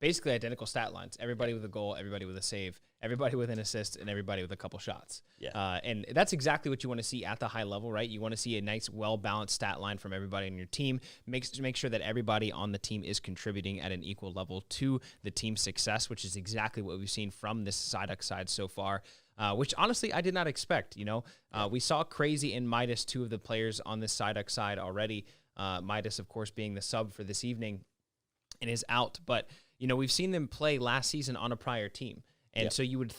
basically identical stat lines. Everybody with a goal, everybody with a save, everybody with an assist, and everybody with a couple shots. Yeah. And that's exactly what you want to see at the high level, right? You want to see a nice, well-balanced stat line from everybody on your team. Make sure that everybody on the team is contributing at an equal level to the team's success, which is exactly what we've seen from this Psyduck side so far. Which honestly I did not expect. We saw Crazy and Midas, two of the players on this Psyduck side already. Midas, of course, being the sub for this evening and is out. But we've seen them play last season on a prior team. And so you would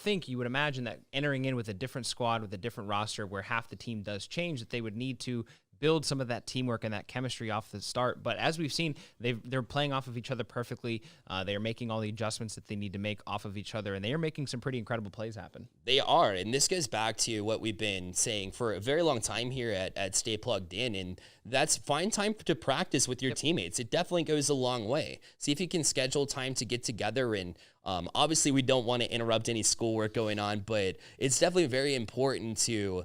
imagine that entering in with a different squad, with a different roster where half the team does change, that they would need to build some of that teamwork and that chemistry off the start. But as we've seen, they're playing off of each other perfectly. They are making all the adjustments that they need to make off of each other, and they are making some pretty incredible plays happen. They are, and this goes back to what we've been saying for a very long time here at Stay Plugged In, and that's find time to practice with your teammates. It definitely goes a long way. See if you can schedule time to get together, and obviously we don't want to interrupt any schoolwork going on, but it's definitely very important to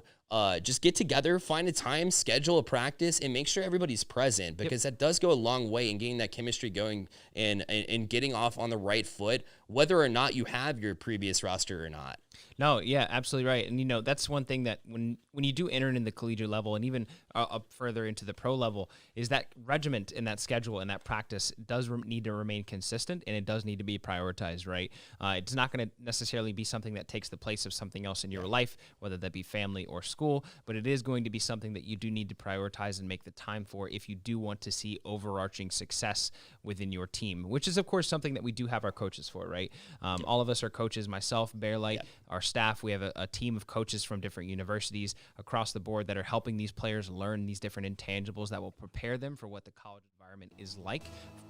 just get together, find a time, schedule a practice, and make sure everybody's present, because that does go a long way in getting that chemistry going and getting off on the right foot, whether or not you have your previous roster or not. No, yeah, absolutely right. And, that's one thing that when you do enter in the collegiate level and even up further into the pro level, is that regiment and that schedule and that practice does need to remain consistent, and it does need to be prioritized, right? It's not going to necessarily be something that takes the place of something else in your life, whether that be family or school, but it is going to be something that you do need to prioritize and make the time for if you do want to see overarching success within your team, which is, of course, something that we do have our coaches for, right? All of us are coaches, myself, Bearlight, our staff. We have a team of coaches from different universities across the board that are helping these players learn these different intangibles that will prepare them for what the college environment is like,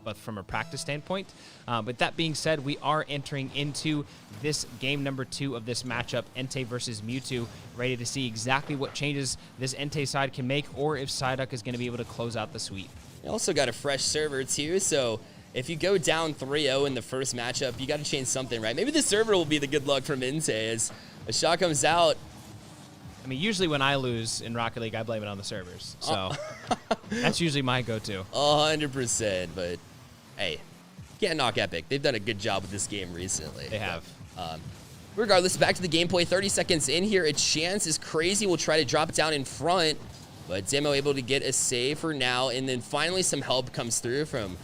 but from a practice standpoint. But that being said, we are entering into this game number 2 of this matchup, Entei versus Mewtwo, ready to see exactly what changes this Entei side can make, or if Psyduck is going to be able to close out the sweep. You also got a fresh server too, so if you go down 3-0 in the first matchup, you got to change something, right? Maybe the server will be the good luck from Entei as a shot comes out. I mean, usually when I lose in Rocket League, I blame it on the servers. So that's usually my go-to. 100%. But, hey, can't knock Epic. They've done a good job with this game recently. They have. Regardless, back to the gameplay. 30 seconds in here. A chance is Crazy. We'll try to drop it down in front. But Demo able to get a save for now. And then finally some help comes through from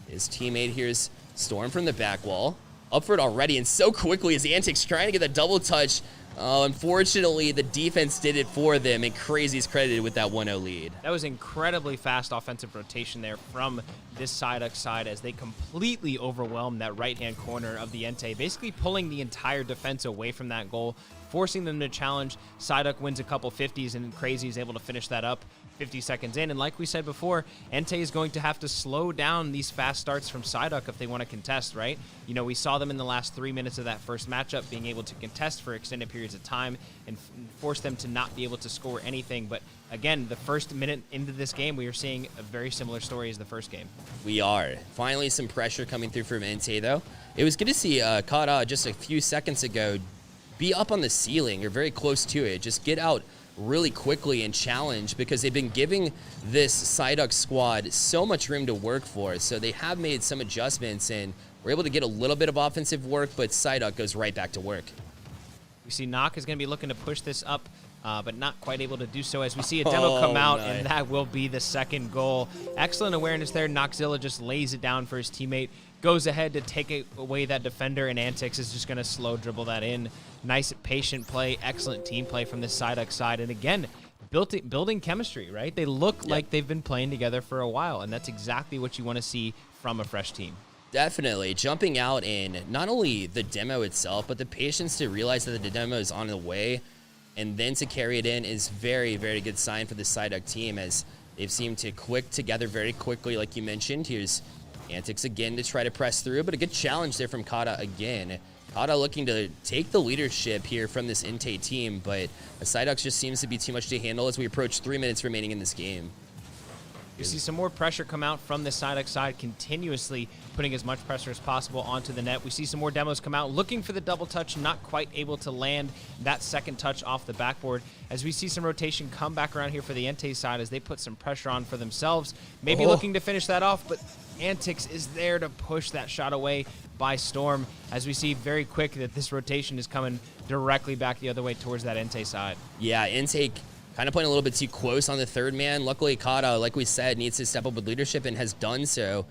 his teammate. Here's Storm from the back wall. Up for it already, and so quickly as Antics trying to get that double touch. Unfortunately, the defense did it for them, and Crazy's credited with that 1-0 lead. That was incredibly fast offensive rotation there from this Psyduck side as they completely overwhelmed that right-hand corner of the Entei, basically pulling the entire defense away from that goal, forcing them to challenge. Psyduck wins a couple 50s, and Crazy is able to finish that up 50 seconds in. And like we said before, Entei is going to have to slow down these fast starts from Psyduck if they want to contest, right? We saw them in the last 3 minutes of that first matchup being able to contest for extended periods of time and force them to not be able to score anything. But again, the first minute into this game, we are seeing a very similar story as the first game. We are. Finally, some pressure coming through from Entei, though. It was good to see Kata just a few seconds ago be up on the ceiling or very close to it. Just get out really quickly and challenge, because they've been giving this Psyduck squad so much room to work for. So they have made some adjustments and we're able to get a little bit of offensive work, but Psyduck goes right back to work. We see Nock is going to be looking to push this up, but not quite able to do so as we see a demo come out, nice. and that will be the second goal. Excellent awareness there. Nockzilla just lays it down for his teammate, goes ahead to take away that defender, and Antics is just going to slow dribble that in. Nice, patient play, excellent team play from the Psyduck side, and again, building chemistry, right? They look like they've been playing together for a while, and that's exactly what you want to see from a fresh team. Definitely. Jumping out in not only the demo itself, but the patience to realize that the demo is on the way and then to carry it in is very, very good sign for the Psyduck team, as they've seemed to click together very quickly, like you mentioned. Here's Antics again to try to press through, but a good challenge there from Kata again. Kata looking to take the leadership here from this Entei team, but the Psyduck just seems to be too much to handle as we approach 3 minutes remaining in this game. You see some more pressure come out from the Psyduck side, continuously putting as much pressure as possible onto the net. We see some more demos come out, looking for the double touch, not quite able to land that second touch off the backboard. As we see some rotation come back around here for the Entei side as they put some pressure on for themselves, maybe looking to finish that off, but Antics is there to push that shot away by Storm, as we see very quick that this rotation is coming directly back the other way towards that Entei side. Yeah, Entei kind of playing a little bit too close on the third man. Luckily, Kata, like we said, needs to step up with leadership and has done so.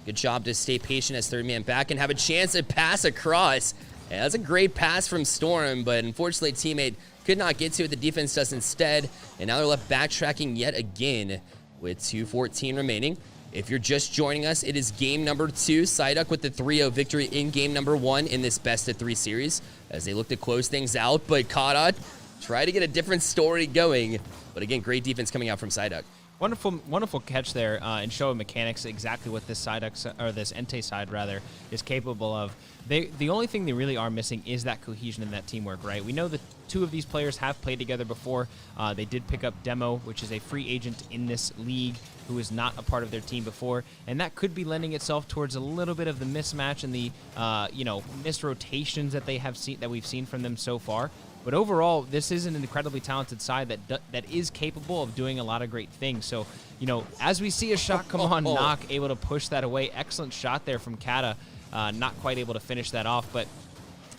Good job to stay patient as third man back and have a chance to pass across. Yeah, that's a great pass from Storm, but unfortunately, teammate could not get to it. The defense does instead, and now they're left backtracking yet again with 2:14 remaining. If you're just joining us, it is game number 2. Psyduck with the 3-0 victory in game number 1 in this best-of-3 series as they look to close things out, but Kata try to get a different story going. But again, great defense coming out from Psyduck. Wonderful catch there and showing mechanics exactly what this Psyduck, or this Entei side rather, is capable of. The only thing they really are missing is that cohesion and that teamwork, right? We know that 2 of these players have played together before. They did pick up Demo, which is a free agent in this league who is not a part of their team before, and that could be lending itself towards a little bit of the mismatch and the missed rotations that we've seen from them so far. But overall, this is an incredibly talented side that is capable of doing a lot of great things. So, as we see a shot come on, Knock able to push that away. Excellent shot there from Kata. Not quite able to finish that off, but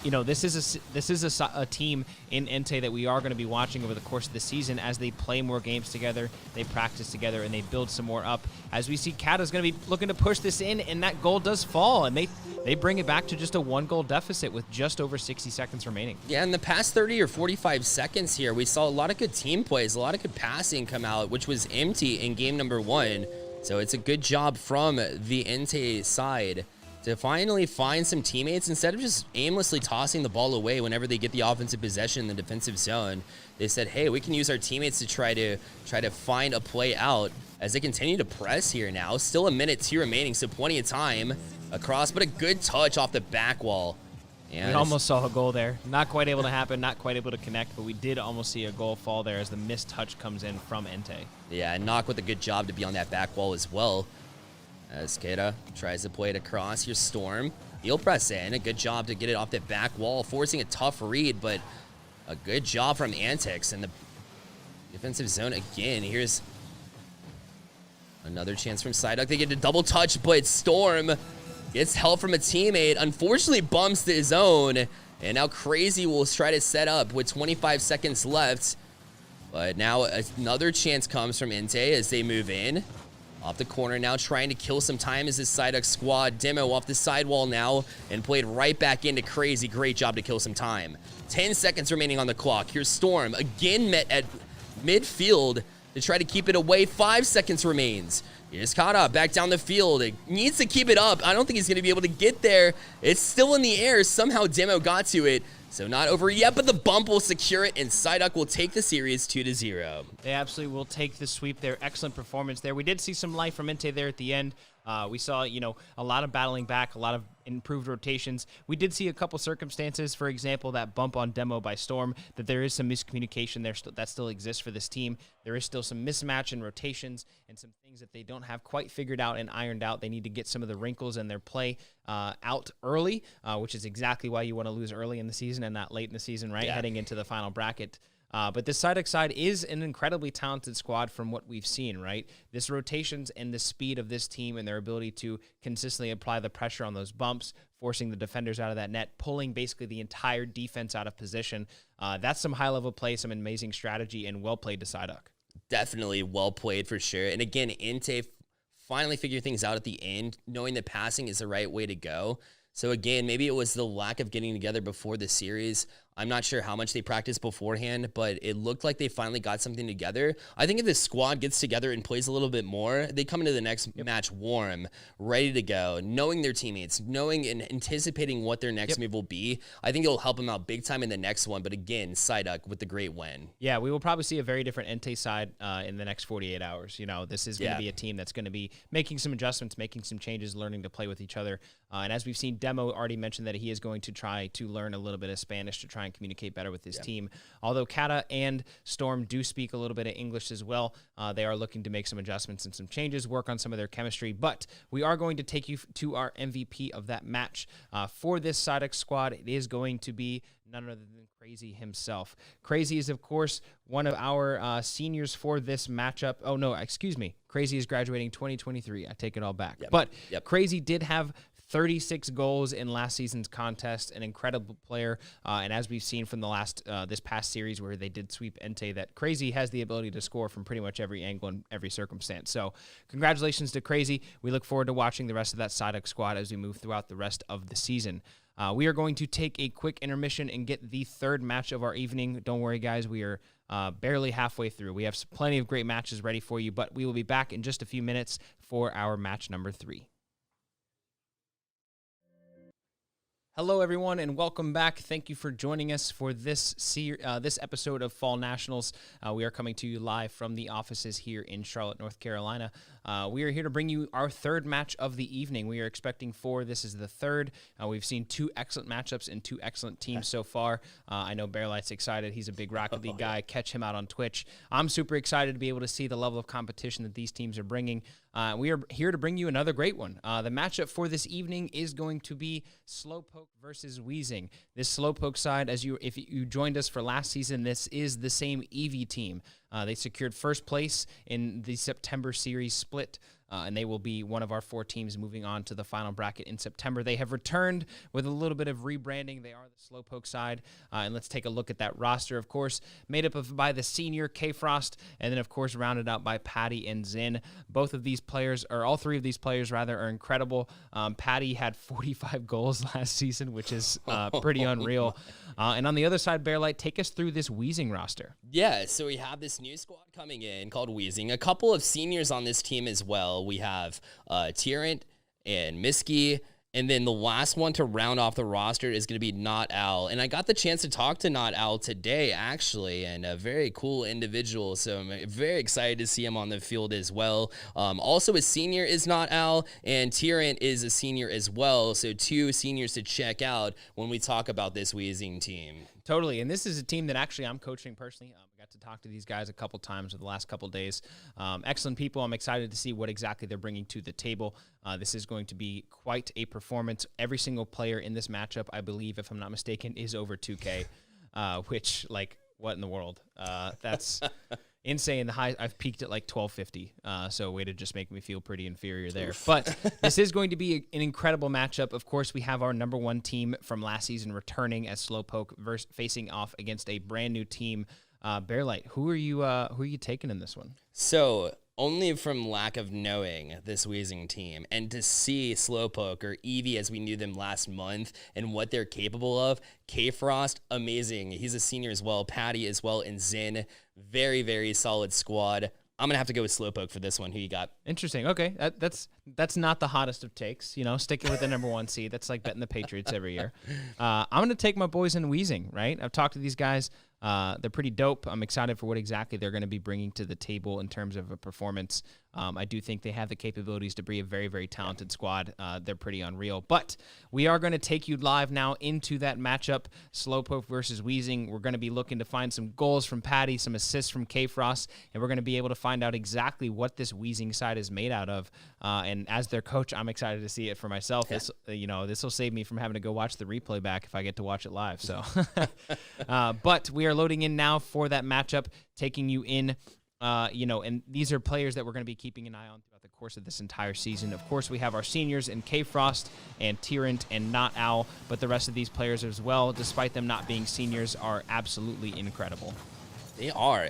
this is a team in Entei that we are going to be watching over the course of the season as they play more games together, they practice together, and they build some more up. As we see, Kata's going to be looking to push this in, and that goal does fall, and they bring it back to just a 1-goal deficit with just over 60 seconds remaining. Yeah, in the past 30 or 45 seconds here, we saw a lot of good team plays, a lot of good passing come out, which was empty in game number 1. So it's a good job from the Entei side to finally find some teammates instead of just aimlessly tossing the ball away whenever they get the offensive possession in the defensive zone. They said, hey, we can use our teammates to try to find a play out as they continue to press here now. Still a minute 2 remaining, so plenty of time across, but a good touch off the back wall. And we almost saw a goal there. Not quite able to happen, not quite able to connect, but we did almost see a goal fall there as the missed touch comes in from Entei. Yeah, and Knock with a good job to be on that back wall as well. As Kata tries to play it across. Here's Storm. He'll press in. A good job to get it off that back wall, forcing a tough read, but a good job from Antics in the defensive zone again. Here's another chance from Psyduck. They get a double touch, but Storm gets help from a teammate. Unfortunately, bumps the zone, and now Crazy will try to set up with 25 seconds left. But now another chance comes from Entei as they move in. Off the corner now, trying to kill some time as this Psyduck squad. Demo off the sidewall now and played right back into Crazy. Great job to kill some time. 10 seconds remaining on the clock. Here's Storm, again met at midfield to try to keep it away. 5 seconds remains. Here's Kata back down the field. It needs to keep it up. I don't think he's going to be able to get there. It's still in the air. Somehow Demo got to it. So not over yet, but the bump will secure it, and Psyduck will take the series 2-0. They absolutely will take the sweep there. Excellent performance there. We did see some life from Entei there at the end. We saw, a lot of battling back, a lot of improved rotations. We did see a couple circumstances, for example, that bump on Demo by Storm, that there is some miscommunication there that still exists for this team. There is still some mismatch in rotations and some things that they don't have quite figured out and ironed out. They need to get some of the wrinkles in their play out early, which is exactly why you want to lose early in the season and not late in the season, right? Yeah. Heading into the final bracket. But this Psyduck side is an incredibly talented squad from what we've seen, right? This rotations and the speed of this team and their ability to consistently apply the pressure on those bumps, forcing the defenders out of that net, pulling basically the entire defense out of position. That's some high-level play, some amazing strategy, and well played to Psyduck. Definitely well played for sure. And again, Entei finally figured things out at the end, knowing that passing is the right way to go. So again, maybe it was the lack of getting together before the series. I'm not sure how much they practiced beforehand, but it looked like they finally got something together. I think if this squad gets together and plays a little bit more, they come into the next match warm, ready to go, knowing their teammates, knowing and anticipating what their next move will be. I think it'll help them out big time in the next one. But again, Psyduck with the great win. Yeah, we will probably see a very different Entei side in the next 48 hours. This is going to be a team that's going to be making some adjustments, making some changes, learning to play with each other. And as we've seen, Demo already mentioned that he is going to try to learn a little bit of Spanish to try try and communicate better with his team. Although Kata and Storm do speak a little bit of English as well, they are looking to make some adjustments and some changes, work on some of their chemistry. But we are going to take you to our MVP of that match. For this Psyduck squad, it is going to be none other than Crazy himself. Crazy is, of course, one of our seniors for this matchup. Oh, no, excuse me. Crazy is graduating 2023. I take it all back. But Crazy did have 36 goals in last season's contest, an incredible player. And as we've seen from the last this past series where they did sweep Entei, that Crazy has the ability to score from pretty much every angle and every circumstance. So congratulations to Crazy. We look forward to watching the rest of that Psyduck squad as we move throughout the rest of the season. We are going to take a quick intermission and get the third match of our evening. Don't worry, guys. We are barely halfway through. We have plenty of great matches ready for you, but we will be back in just a few minutes for our match number 3. Hello, everyone, and welcome back. Thank you for joining us for this episode of Fall Nationals. We are coming to you live from the offices here in Charlotte, North Carolina. We are here to bring you our third match of the evening. We are expecting 4. This is the third. We've seen 2 excellent matchups and 2 excellent teams so far. I know Bearlight's excited. He's a big Rocket League guy. Catch him out on Twitch. I'm super excited to be able to see the level of competition that these teams are bringing. We are here to bring you another great one. The matchup for this evening is going to be Slowpoke versus Weezing. This Slowpoke side, if you joined us for last season, this is the same Eevee team. They secured first place in the September series split, and they will be one of our 4 teams moving on to the final bracket in September. They have returned with a little bit of rebranding. They are the Slowpoke side, and let's take a look at that roster, of course, made up by the senior K-Frost, and then, of course, rounded out by Patty and Zin. All 3 of these players, are incredible. Patty had 45 goals last season, which is pretty unreal. And on the other side, Bearlight, take us through this Weezing roster. Yeah, so we have this new squad coming in called Weezing. A couple of seniors on this team as well. We have Tyrant and Miski. And then the last one to round off the roster is going to be Not Owl. And I got the chance to talk to Not Owl today, actually, and a very cool individual. So I'm very excited to see him on the field as well. Also, a senior is Not Owl, and Tyrant is a senior as well. So 2 seniors to check out when we talk about this Weezing team. Totally, and this is a team that actually I'm coaching personally. I got to talk to these guys a couple times over the last couple days. Excellent people. I'm excited to see what exactly they're bringing to the table. This is going to be quite a performance. Every single player in this matchup, I believe, if I'm not mistaken, is over 2K, which, like, what in the world? That's insane. I've peaked at like 1250, so way to just make me feel pretty inferior there. But this is going to be an incredible matchup. Of course, we have our number 1 team from last season returning as Slowpoke facing off against a brand new team. Bearlight, who are you taking in this one? So only from lack of knowing this Weezing team and to see Slowpoke, or Eevee as we knew them last month, and what they're capable of. K-Frost, amazing. He's a senior as well. Patty as well, and Zin. Very, very solid squad. I'm going to have to go with Slowpoke for this one. Who you got? Interesting. Okay. That's not the hottest of takes, sticking with the number 1 seed. That's like betting the Patriots every year. I'm going to take my boys in Weezing, right? I've talked to these guys. They're pretty dope. I'm excited for what exactly they're going to be bringing to the table in terms of a performance. I do think they have the capabilities to be a very, very talented squad. They're pretty unreal. But we are going to take you live now into that matchup, Slowpoke versus Weezing. We're going to be looking to find some goals from Patty, some assists from K-Frost, and we're going to be able to find out exactly what this Weezing side is made out of. And as their coach, I'm excited to see it for myself. This will save me from having to go watch the replay back if I get to watch it live. So, but we are loading in now for that matchup, taking you in. And these are players that we're going to be keeping an eye on throughout the course of this entire season. Of course, we have our seniors in K-Frost and Tyrant and Not Owl, but the rest of these players as well, despite them not being seniors, are absolutely incredible. They are.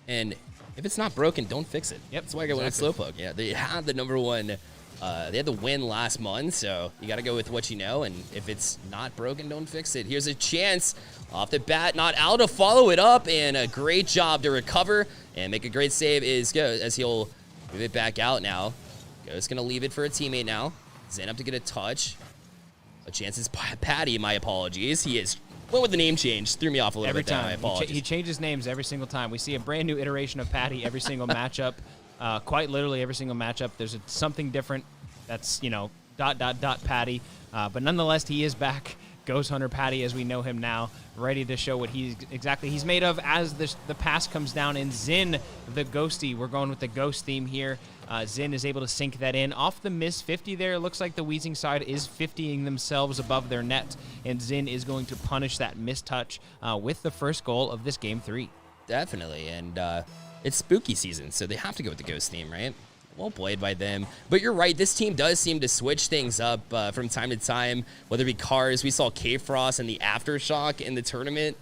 And if it's not broken, don't fix it. Yep, that's why I go with Slowpoke. Yeah, they had the number 1. They had the win last month, so you got to go with what you know, and if it's not broken, don't fix it. Here's a chance off the bat, Not Owl to follow it up, and a great job to recover and make a great save is Go, as he'll move it back out now. Go's going to leave it for a teammate now. Zen up to get a touch. A chance is Patty, my apologies. He is went with the name change. Threw me off a little every bit there, time. my apologies. He changes names every single time. We see a brand new iteration of Patty every single matchup. Quite literally every single matchup. There's something different that's, Patty. But nonetheless, he is back Ghost Hunter Patty as we know him now, ready to show what he's made of as the pass comes down. And Zin, the Ghosty, we're going with the Ghost theme here. Zin is able to sink that in. Off the miss 50 there, it looks like the Weezing side is 50ing themselves above their net, and Zin is going to punish that mistouch with the first goal of this Game 3. Definitely, and it's spooky season, so they have to go with the Ghost theme, right? Well played by them. But you're right, this team does seem to switch things up from time to time, whether it be Cars. We saw K-Frost and the Aftershock in the tournament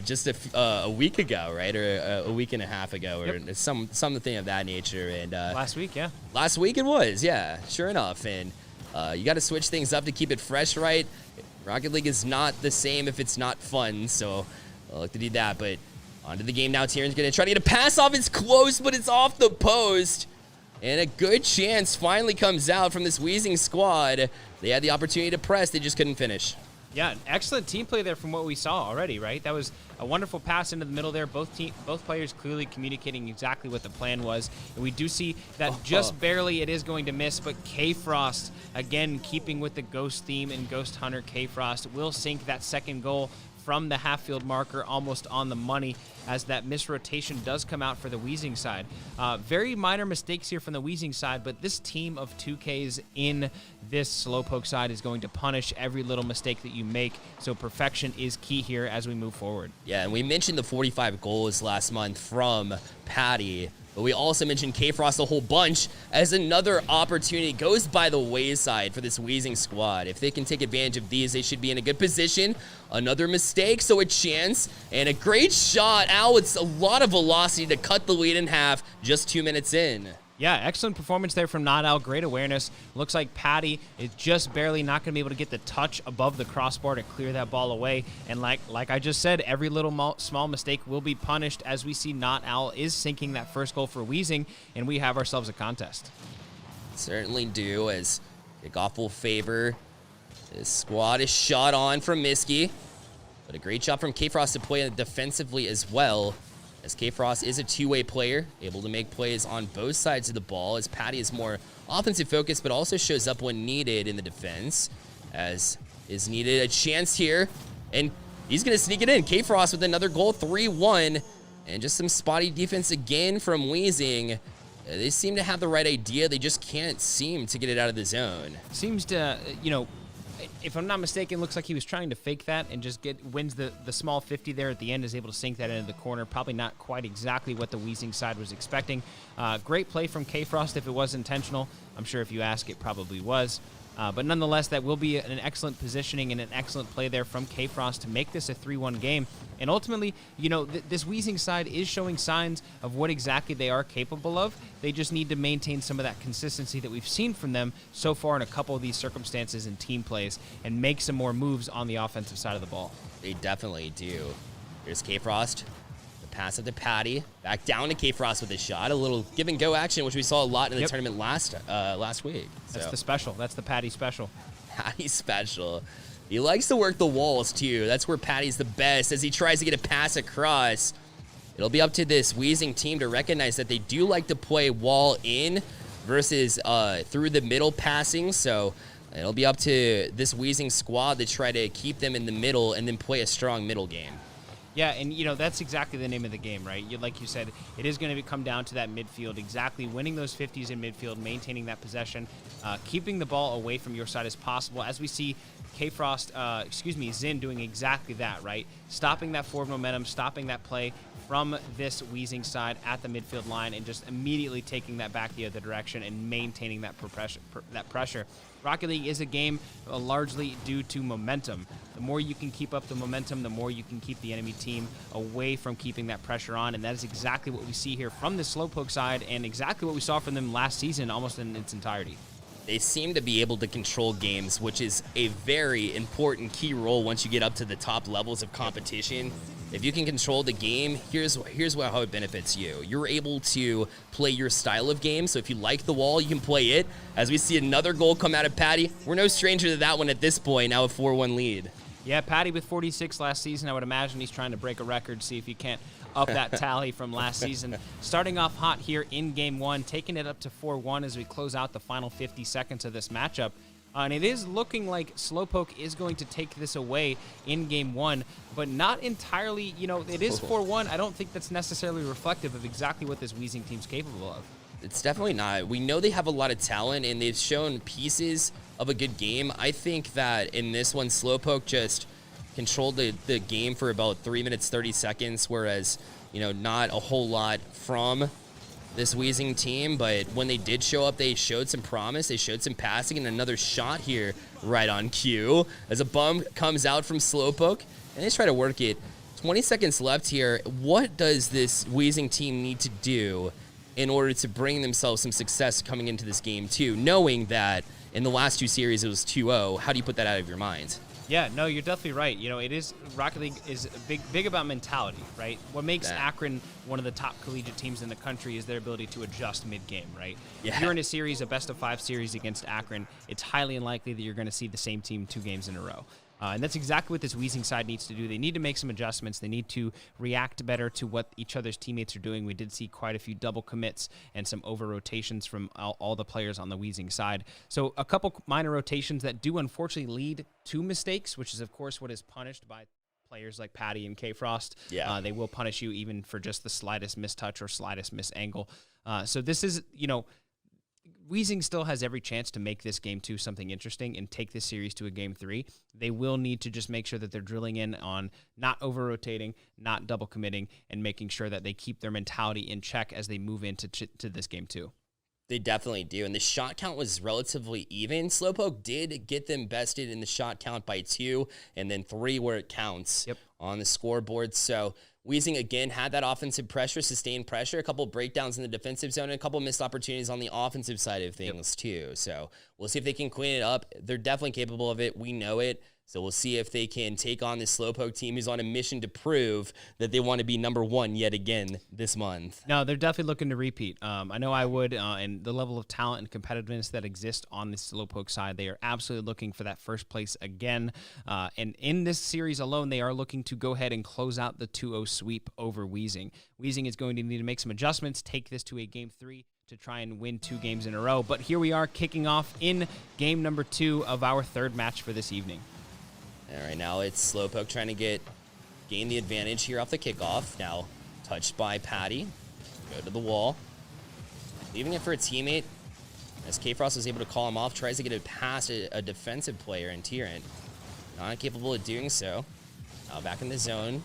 just a week ago, right? Or a week and a half ago, or something of that nature. And last week, yeah. Last week it was, yeah, sure enough. And you got to switch things up to keep it fresh, right? Rocket League is not the same if it's not fun, so I'll look to do that. But onto the game now. Tieran's going to try to get a pass off. It's close, but it's off the post. And a good chance finally comes out from this Weezing squad. They had the opportunity to press. They just couldn't finish. Yeah, excellent team play there from what we saw already, right? That was a wonderful pass into the middle there. Both players clearly communicating exactly what the plan was. And we do see that just barely it is going to miss, but K-Frost, again, keeping with the Ghost theme and Ghost Hunter, K-Frost will sink that second goal from the half-field marker almost on the money as that misrotation does come out for the Weezing side. Very minor mistakes here from the Weezing side, but this team of 2Ks in this Slowpoke side is going to punish every little mistake that you make, so perfection is key here as we move forward. Yeah, and we mentioned the 45 goals last month from Patty, but we also mentioned K-Frost a whole bunch as another opportunity goes by the wayside for this Weezing squad. If they can take advantage of these, they should be in a good position. Another mistake, so a chance, and a great shot out with a lot of velocity to cut the lead in half just 2 minutes in. Yeah, excellent performance there from Not Owl. Great awareness. Looks like Patty is just barely not going to be able to get the touch above the crossbar to clear that ball away. And like I just said, every little small mistake will be punished as we see Not Owl is sinking that first goal for Weezing, and we have ourselves a contest. Certainly do, as kickoff will favor. This squad is shot on from Miski, but a great job from K-Frost to play defensively as well, as K-Frost is a two-way player, able to make plays on both sides of the ball, as Patty is more offensive focused, but also shows up when needed in the defense, as is needed. A chance here, and he's going to sneak it in. K-Frost with another goal, 3-1, and just some spotty defense again from Weezing. They seem to have the right idea. They just can't seem to get it out of the zone. Seems to, if I'm not mistaken, looks like he was trying to fake that and just wins the small 50 there at the end, is able to sink that into the corner. Probably not quite exactly what the Weezing side was expecting. Great play from K-Frost if it was intentional. I'm sure if you ask, it probably was. But nonetheless, that will be an excellent positioning and an excellent play there from K-Frost to make this a 3-1 game. And ultimately, this Weezing side is showing signs of what exactly they are capable of. They just need to maintain some of that consistency that we've seen from them so far in a couple of these circumstances and team plays and make some more moves on the offensive side of the ball. They definitely do. Here's K-Frost. Pass it to Patty. Back down to K-Frost with a shot. A little give-and-go action, which we saw a lot in the tournament last week. That's the special. That's the Patty special. Patty special. He likes to work the walls, too. That's where Patty's the best, as he tries to get a pass across. It'll be up to this Weezing team to recognize that they do like to play wall in versus through the middle passing, so it'll be up to this Weezing squad to try to keep them in the middle and then play a strong middle game. Yeah, and that's exactly the name of the game, right? Like you said, it is going to come down to that midfield, exactly winning those 50s in midfield, maintaining that possession, keeping the ball away from your side as possible. As we see Zin doing exactly that, right? Stopping that forward momentum, stopping that play from this Weezing side at the midfield line, and just immediately taking that back the other direction and maintaining that pressure. Rocket League is a game largely due to momentum. The more you can keep up the momentum, the more you can keep the enemy team away from keeping that pressure on, and that is exactly what we see here from the Slowpoke side and exactly what we saw from them last season almost in its entirety. They seem to be able to control games, which is a very important key role once you get up to the top levels of competition. If you can control the game, here's how it benefits you. You're able to play your style of game, so if you like the wall, you can play it. As we see another goal come out of Patty, we're no stranger to that one at this point, now a 4-1 lead. Yeah, Patty with 46 last season. I would imagine he's trying to break a record, see if he can't up that tally from last season. Starting off hot here in Game 1, taking it up to 4-1 as we close out the final 50 seconds of this matchup. And it is looking like Slowpoke is going to take this away in game 1, but not entirely, it is 4-1. I don't think that's necessarily reflective of exactly what this Weezing team's capable of. It's definitely not. We know they have a lot of talent, and they've shown pieces of a good game. I think that in this one, Slowpoke just controlled the game for about 3 minutes, 30 seconds, whereas, not a whole lot from this Weezing team, but when they did show up, they showed some promise, they showed some passing, and another shot here right on cue as a bump comes out from Slowpoke, and they try to work it. 20 seconds left here. What does this Weezing team need to do in order to bring themselves some success coming into this game too, knowing that in the last 2 series it was 2-0? How do you put that out of your mind? Yeah, no, you're definitely right. It is, Rocket League is big about mentality, right? What makes Akron one of the top collegiate teams in the country is their ability to adjust mid-game, right? Yeah. If you're in a series, a best-of-5 series against Akron, it's highly unlikely that you're going to see the same team 2 games in a row. And that's exactly what this Weezing side needs to do. They need to make some adjustments. They need to react better to what each other's teammates are doing. We did see quite a few double commits and some over-rotations from all the players on the Weezing side. So a couple minor rotations that do unfortunately lead to mistakes, which is, of course, what is punished by players like Patty and K-Frost. Yeah. They will punish you even for just the slightest mistouch or slightest misangle. So this is, Weezing still has every chance to make this game 2 something interesting and take this series to a game 3. They will need to just make sure that they're drilling in on not over-rotating, not double committing, and making sure that they keep their mentality in check as they move into to this game 2. They definitely do, and the shot count was relatively even. Slowpoke did get them bested in the shot count by 2, and then 3 where it counts on the scoreboard. So Weezing, again, had that offensive pressure, sustained pressure, a couple breakdowns in the defensive zone, and a couple missed opportunities on the offensive side of things, too. So we'll see if they can clean it up. They're definitely capable of it. We know it. So we'll see if they can take on this Slowpoke team who's on a mission to prove that they want to be number 1 yet again this month. No, they're definitely looking to repeat. I know I would, and the level of talent and competitiveness that exists on the Slowpoke side, they are absolutely looking for that first place again. And in this series alone, they are looking to go ahead and close out the 2-0 sweep over Weezing. Weezing is going to need to make some adjustments, take this to a game 3 to try and win 2 games in a row. But here we are kicking off in game number 2 of our 3rd match for this evening. All right, now it's Slowpoke trying to gain the advantage here off the kickoff. Now touched by Patty. Go to the wall. Leaving it for a teammate. As K-Frost was able to call him off, tries to get it past a defensive player in Tyrant. Not capable of doing so. Now back in the zone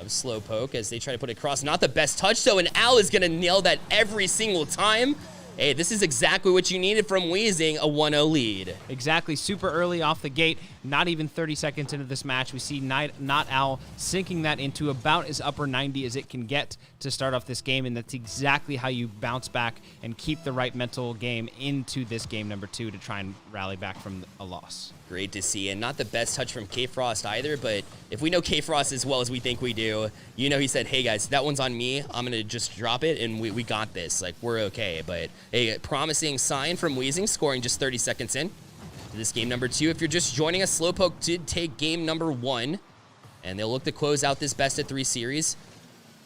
of Slowpoke as they try to put it across. Not the best touch, though, and Al is going to nail that every single time. Hey, this is exactly what you needed from Weezing, a 1-0 lead. Exactly, super early off the gate, not even 30 seconds into this match. We see Not Al sinking that into about as upper 90 as it can get to start off this game, and that's exactly how you bounce back and keep the right mental game into this game number 2 to try and rally back from a loss. Great to see, and not the best touch from K-Frost either, but if we know K-Frost as well as we think we do, he said, hey guys, that one's on me. I'm going to just drop it, and we got this. Like, we're okay. But a promising sign from Weezing, scoring just 30 seconds in to this game number 2. If you're just joining us, Slowpoke did take game number 1, and they'll look to close out this best-of-3 series.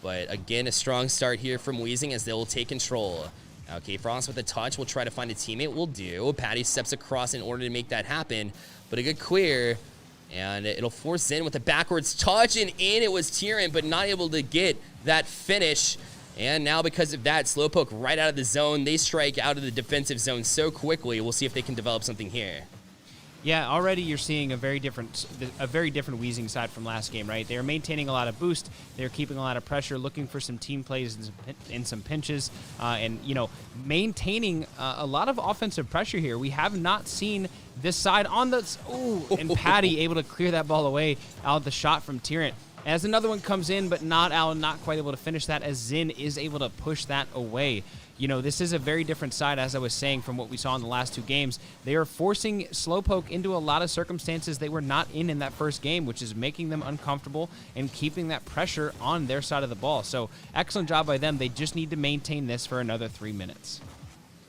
But again, a strong start here from Weezing as they'll take control. Now, K-Frost with a touch will try to find a teammate. Will do. Patty steps across in order to make that happen. But a good clear. And it'll force Zen with a backwards touch. And in it was Tyrant, but not able to get that finish. And now because of that, Slowpoke right out of the zone. They strike out of the defensive zone so quickly. We'll see if they can develop something here. Yeah, already you're seeing a very different Weezing side from last game, right? They're maintaining a lot of boost. They're keeping a lot of pressure, looking for some team plays and some pinches, and maintaining a lot of offensive pressure here. We have not seen this side on the and Patty able to clear that ball away out of the shot from Tyrant. As another one comes in, but not quite able to finish that, as Zin is able to push that away. This is a very different side, as I was saying, from what we saw in the last 2 games. They are forcing Slowpoke into a lot of circumstances they were not in that first game, which is making them uncomfortable and keeping that pressure on their side of the ball. So excellent job by them. They just need to maintain this for another 3 minutes.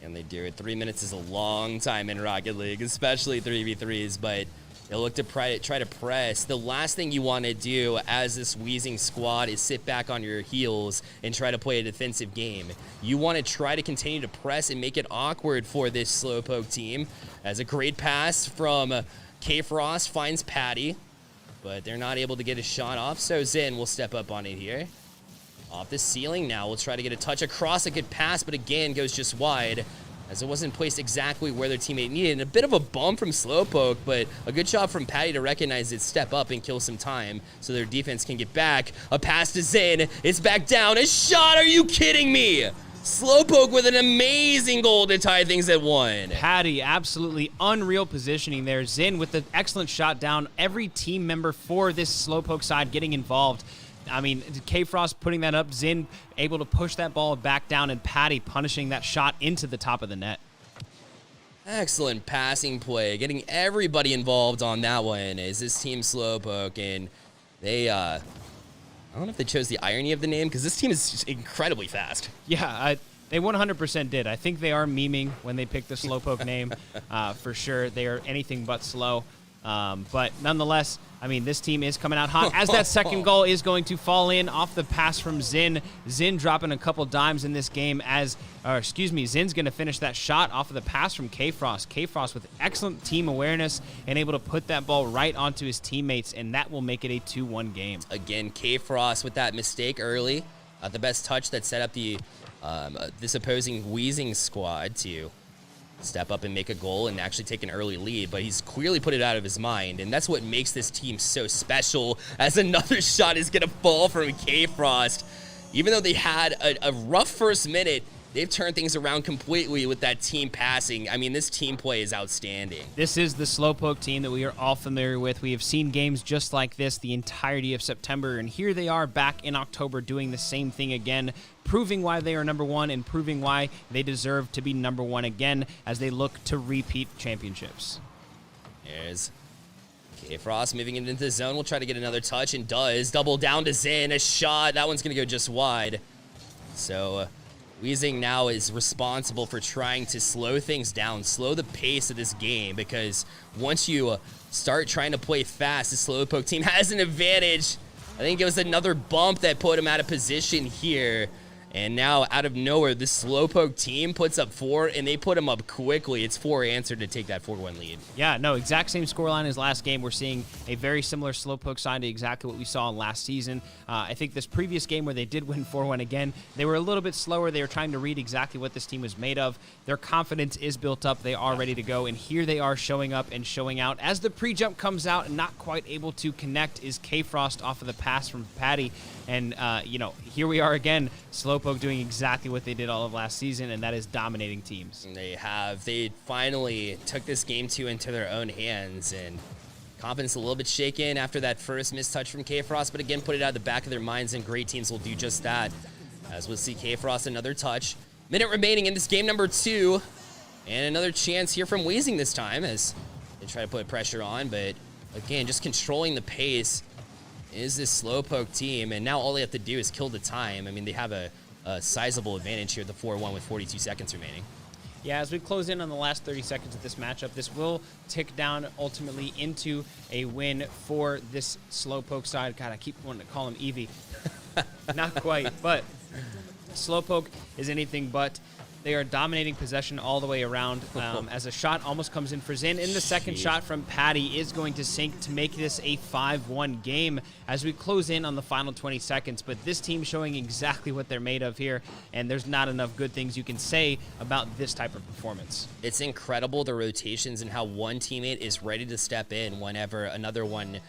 And they do it. 3 minutes is a long time in Rocket League, especially 3v3s, but They'll look to try to press. The last thing you want to do as this Weezing squad is sit back on your heels and try to play a defensive game. You want to try to continue to press and make it awkward for this Slowpoke team. As a great pass from K-Frost finds Patty, but they're not able to get a shot off, so Zen will step up on it here. Off the ceiling now, we'll try to get a touch across. A good pass, but again, goes just wide, as it wasn't placed exactly where their teammate needed. And a bit of a bump from Slowpoke, but a good job from Patty to recognize it, step up, and kill some time so their defense can get back. A pass to Zen. It's back down. A shot. Are you kidding me? Slowpoke with an amazing goal to tie things at 1. Patty, absolutely unreal positioning there. Zen with the excellent shot down. Every team member for this Slowpoke side getting involved. I mean, K-Frost putting that up, Zen able to push that ball back down, and Patty punishing that shot into the top of the net. Excellent passing play, getting everybody involved on that one is this team Slowpoke, and they, I don't know if they chose the irony of the name, because this team is just incredibly fast. Yeah, they 100% did. I think they are memeing when they picked the Slowpoke name, for sure. They are anything but slow. But nonetheless, I mean, this team is coming out hot, as that second goal is going to fall in off the pass from Zen. Zen dropping a couple dimes in this game Zen's going to finish that shot off of the pass from K-Frost. K-Frost with excellent team awareness and able to put that ball right onto his teammates, and that will make it a 2-1 game. Again, K-Frost with that mistake early. The best touch that set up the this opposing Weezing squad to step up and make a goal and actually take an early lead, but he's clearly put it out of his mind, and that's what makes this team so special, as another shot is going to fall from K-Frost. Even though they had a rough first minute, they've turned things around completely with that team passing. I mean, this team play is outstanding. This is the Slowpoke team that we are all familiar with. We have seen games just like this the entirety of September, and here they are back in October doing the same thing again, proving why they are number 1 and proving why they deserve to be number 1 again as they look to repeat championships. There's K-Frost moving into the zone. We'll try to get another touch, and does. Double down to Zen. A shot. That one's going to go just wide. So Weezing now is responsible for trying to slow things down, slow the pace of this game, because once you start trying to play fast, the Slowpoke team has an advantage. I think it was another bump that put him out of position here. And now, out of nowhere, the Slowpoke team puts up 4, and they put him up quickly. It's 4 answered to take that 4-1 lead. Yeah, no, exact same scoreline as last game. We're seeing a very similar Slowpoke side to exactly what we saw last season. I think this previous game where they did win 4-1 again, they were a little bit slower. They were trying to read exactly what this team was made of. Their confidence is built up. They are ready to go, and here they are showing up and showing out. As the pre-jump comes out and not quite able to connect is K-Frost off of the pass from Patty. And, here we are again, Slowpoke doing exactly what they did all of last season, and that is dominating teams. And they finally took this game 2 into their own hands, and confidence a little bit shaken after that first missed touch from K-Frost, but again, put it out of the back of their minds, and great teams will do just that. As we'll see K-Frost another touch. Minute remaining in this game number 2, and another chance here from Weezing this time as they try to put pressure on, but again, just controlling the pace is this Slowpoke team, and now all they have to do is kill the time. I mean, they have a sizable advantage here, the 4-1 with 42 seconds remaining. Yeah, as we close in on the last 30 seconds of this matchup, this will tick down ultimately into a win for this Slowpoke side. God, I keep wanting to call him Eevee. Not quite, but Slowpoke is anything but. They are dominating possession all the way around as a shot almost comes in for Zen. And the second shot from Patty is going to sink to make this a 5-1 game as we close in on the final 20 seconds. But this team showing exactly what they're made of here, and there's not enough good things you can say about this type of performance. It's incredible, the rotations and how one teammate is ready to step in whenever another one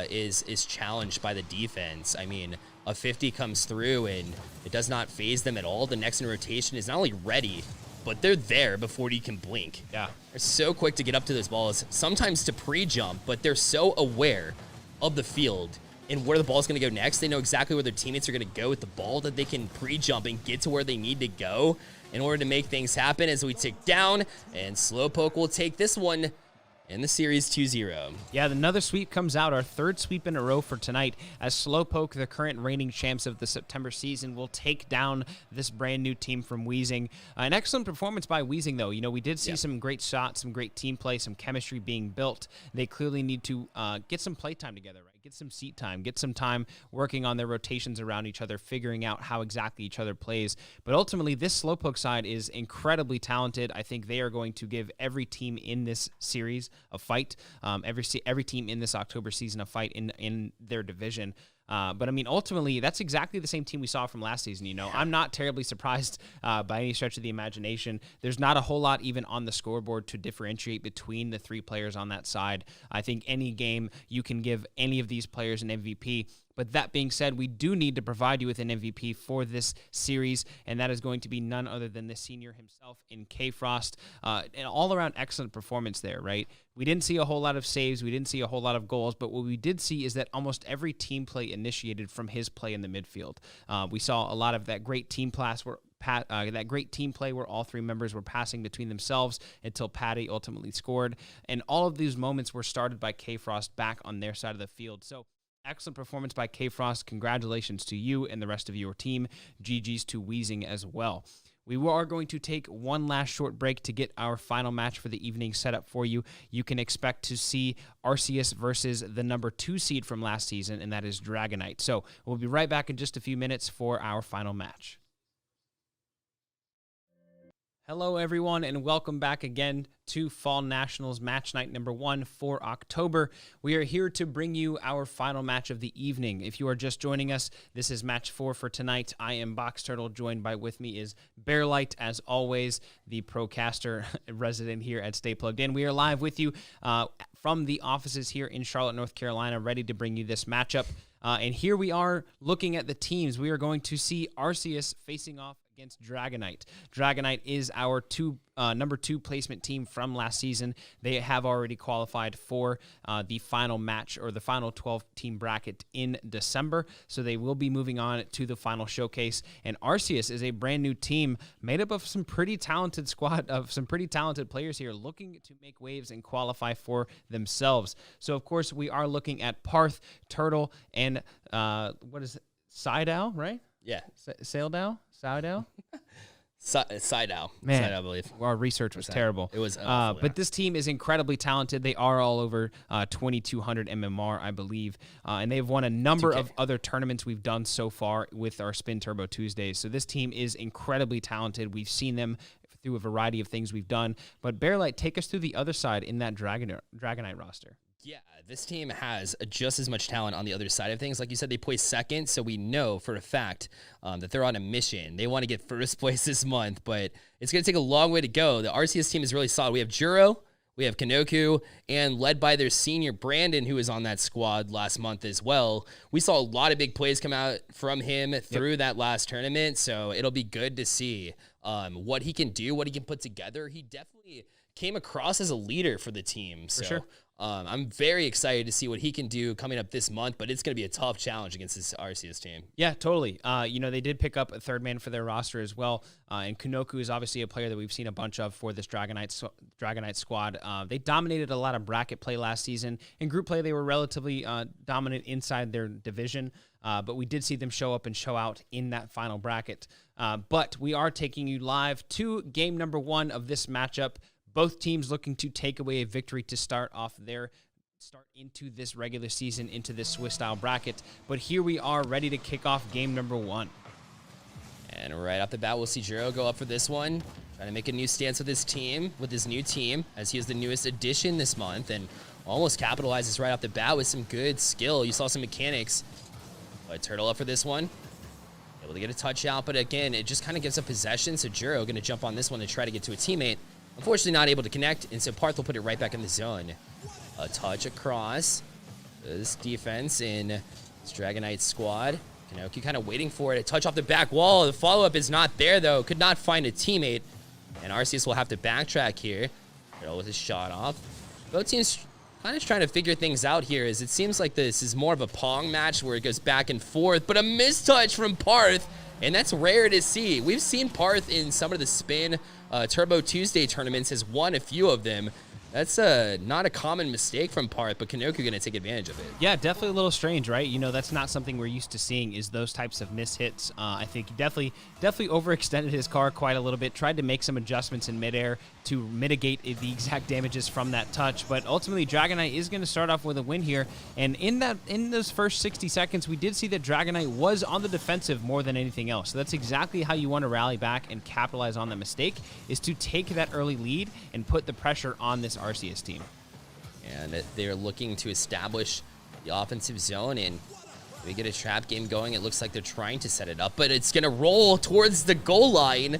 is challenged by the defense. I mean, a 50 comes through and it does not phase them at all. The next in rotation is not only ready, but they're there before you can blink. Yeah. They're so quick to get up to those balls, sometimes to pre-jump, but they're so aware of the field and where the ball's going to go next. They know exactly where their teammates are going to go with the ball, that they can pre-jump and get to where they need to go in order to make things happen as we tick down. And Slowpoke will take this one in the series 2-0. Yeah, another sweep comes out, our third sweep in a row for tonight, as Slowpoke, the current reigning champs of the September season, will take down this brand new team from Weezing. An excellent performance by Weezing, though. You know, we did see some great shots, some great team play, some chemistry being built. They clearly need to get some play time together, right? Get some seat time, get some time working on their rotations around each other, figuring out how exactly each other plays. But ultimately, this Slowpoke side is incredibly talented. I think they are going to give every team in this series a fight, every team in this October season a fight in their division. But I mean, ultimately, that's exactly the same team we saw from last season. You know, I'm not terribly surprised by any stretch of the imagination. There's not a whole lot even on the scoreboard to differentiate between the three players on that side. I think any game you can give any of these players an MVP. But that being said, we do need to provide you with an MVP for this series, and that is going to be none other than the senior himself in K-Frost. An all-around excellent performance there, right? We didn't see a whole lot of saves. We didn't see a whole lot of goals, but what we did see is that almost every team play initiated from his play in the midfield. We saw a lot of that great team play where all three members were passing between themselves until Patty ultimately scored. And all of these moments were started by K-Frost back on their side of the field. So excellent performance by K-Frost. Congratulations to you and the rest of your team. GG's to Weezing as well. We are going to take one last short break to get our final match for the evening set up for you. You can expect to see Arceus versus the number 2 seed from last season, and that is Dragonite. So we'll be right back in just a few minutes for our final match. Hello, everyone, and welcome back again to Fall Nationals Match Night number 1 for October. We are here to bring you our final match of the evening. If you are just joining us, this is match 4 for tonight. I am Box Turtle. Joined with me is Bearlight, as always, the procaster resident here at Stay Plugged In. We are live with you from the offices here in Charlotte, North Carolina, ready to bring you this matchup. And here we are looking at the teams. We are going to see Arceus facing off against Dragonite. Dragonite is our number 2 placement team from last season. They have already qualified for the final match, or the final 12-team bracket, in December, so they will be moving on to the final showcase. And Arceus is a brand new team made up of some pretty talented players here looking to make waves and qualify for themselves. So of course we are looking at Parth, Turtle, and what is it? Psyduck, right? Yeah. Saildow? Psyduck? Psyduck. Man, Psyduck, I believe. Our research was terrible. It was but this team is incredibly talented. They are all over 2,200 MMR, I believe. And they've won a number of other tournaments we've done so far with our Spin Turbo Tuesdays. So this team is incredibly talented. We've seen them through a variety of things we've done. But Bearlight, take us through the other side in that Dragonite roster. Yeah, this team has just as much talent on the other side of things. Like you said, they placed second, so we know for a fact that they're on a mission. They want to get first place this month, but it's going to take a long way to go. The Arceus team is really solid. We have Juro, we have Kanoku, and led by their senior Brandon, who was on that squad last month as well. We saw a lot of big plays come out from him through that last tournament, so it'll be good to see what he can do, what he can put together. He definitely came across as a leader for the team. So. For sure. I'm very excited to see what he can do coming up this month, but it's going to be a tough challenge against this Arceus team. Yeah, totally. They did pick up a third man for their roster as well, and Kanoku is obviously a player that we've seen a bunch of for this Dragonite squad. They dominated a lot of bracket play last season. In group play, they were relatively dominant inside their division, but we did see them show up and show out in that final bracket. But we are taking you live to game number 1 of this matchup. Both teams looking to take away a victory to start into this regular season, into this Swiss-style bracket. But here we are ready to kick off game number 1. And right off the bat, we'll see Juro go up for this one, trying to make a new stance with his new team, as he is the newest addition this month, and almost capitalizes right off the bat with some good skill. You saw some mechanics. But Turtle up for this one. Able to get a touch out, but again, it just kind of gives up possession, so Juro going to jump on this one and try to get to a teammate. Unfortunately, not able to connect, and so Parth will put it right back in the zone. A touch across this defense in this Dragonite squad. Kanoku kind of waiting for it. A touch off the back wall. The follow-up is not there, though. Could not find a teammate, and Arceus will have to backtrack here. Turtle with his shot off. Both teams kind of trying to figure things out here, as it seems like this is more of a Pong match where it goes back and forth, but a mistouch from Parth, and that's rare to see. We've seen Parth in some of the Spin Turbo Tuesday tournaments, has won a few of them. That's not a common mistake from Parth, but Kanoku going to take advantage of it. Yeah, definitely a little strange, right? You know, that's not something we're used to seeing, is those types of mishits. I think he definitely overextended his car quite a little bit, tried to make some adjustments in midair to mitigate the exact damages from that touch, but ultimately Dragonite is going to start off with a win here. And in those first 60 seconds, we did see that Dragonite was on the defensive more than anything else. So that's exactly how you want to rally back and capitalize on the mistake, is to take that early lead and put the pressure on this Arceus team. And they're looking to establish the offensive zone, and we get a trap game going. It looks like they're trying to set it up, but it's going to roll towards the goal line.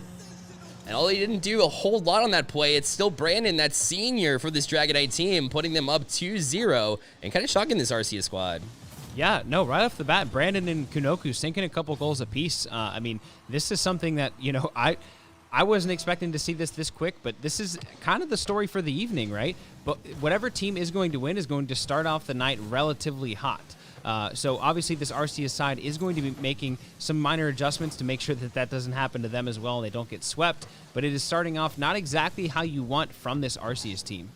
And all he didn't do a whole lot on that play. It's still Brandon, that senior for this Dragonite team, putting them up 2-0 and kind of shocking this Arceus squad. Yeah, no, right off the bat, Brandon and Kunoku sinking a couple goals apiece. I mean, this is something that, you know, I wasn't expecting to see this quick, but this is kind of the story for the evening, right? But whatever team is going to win is going to start off the night relatively hot. So obviously this Arceus side is going to be making some minor adjustments to make sure that that doesn't happen to them as well and they don't get swept. But it is starting off not exactly how you want from this Arceus team.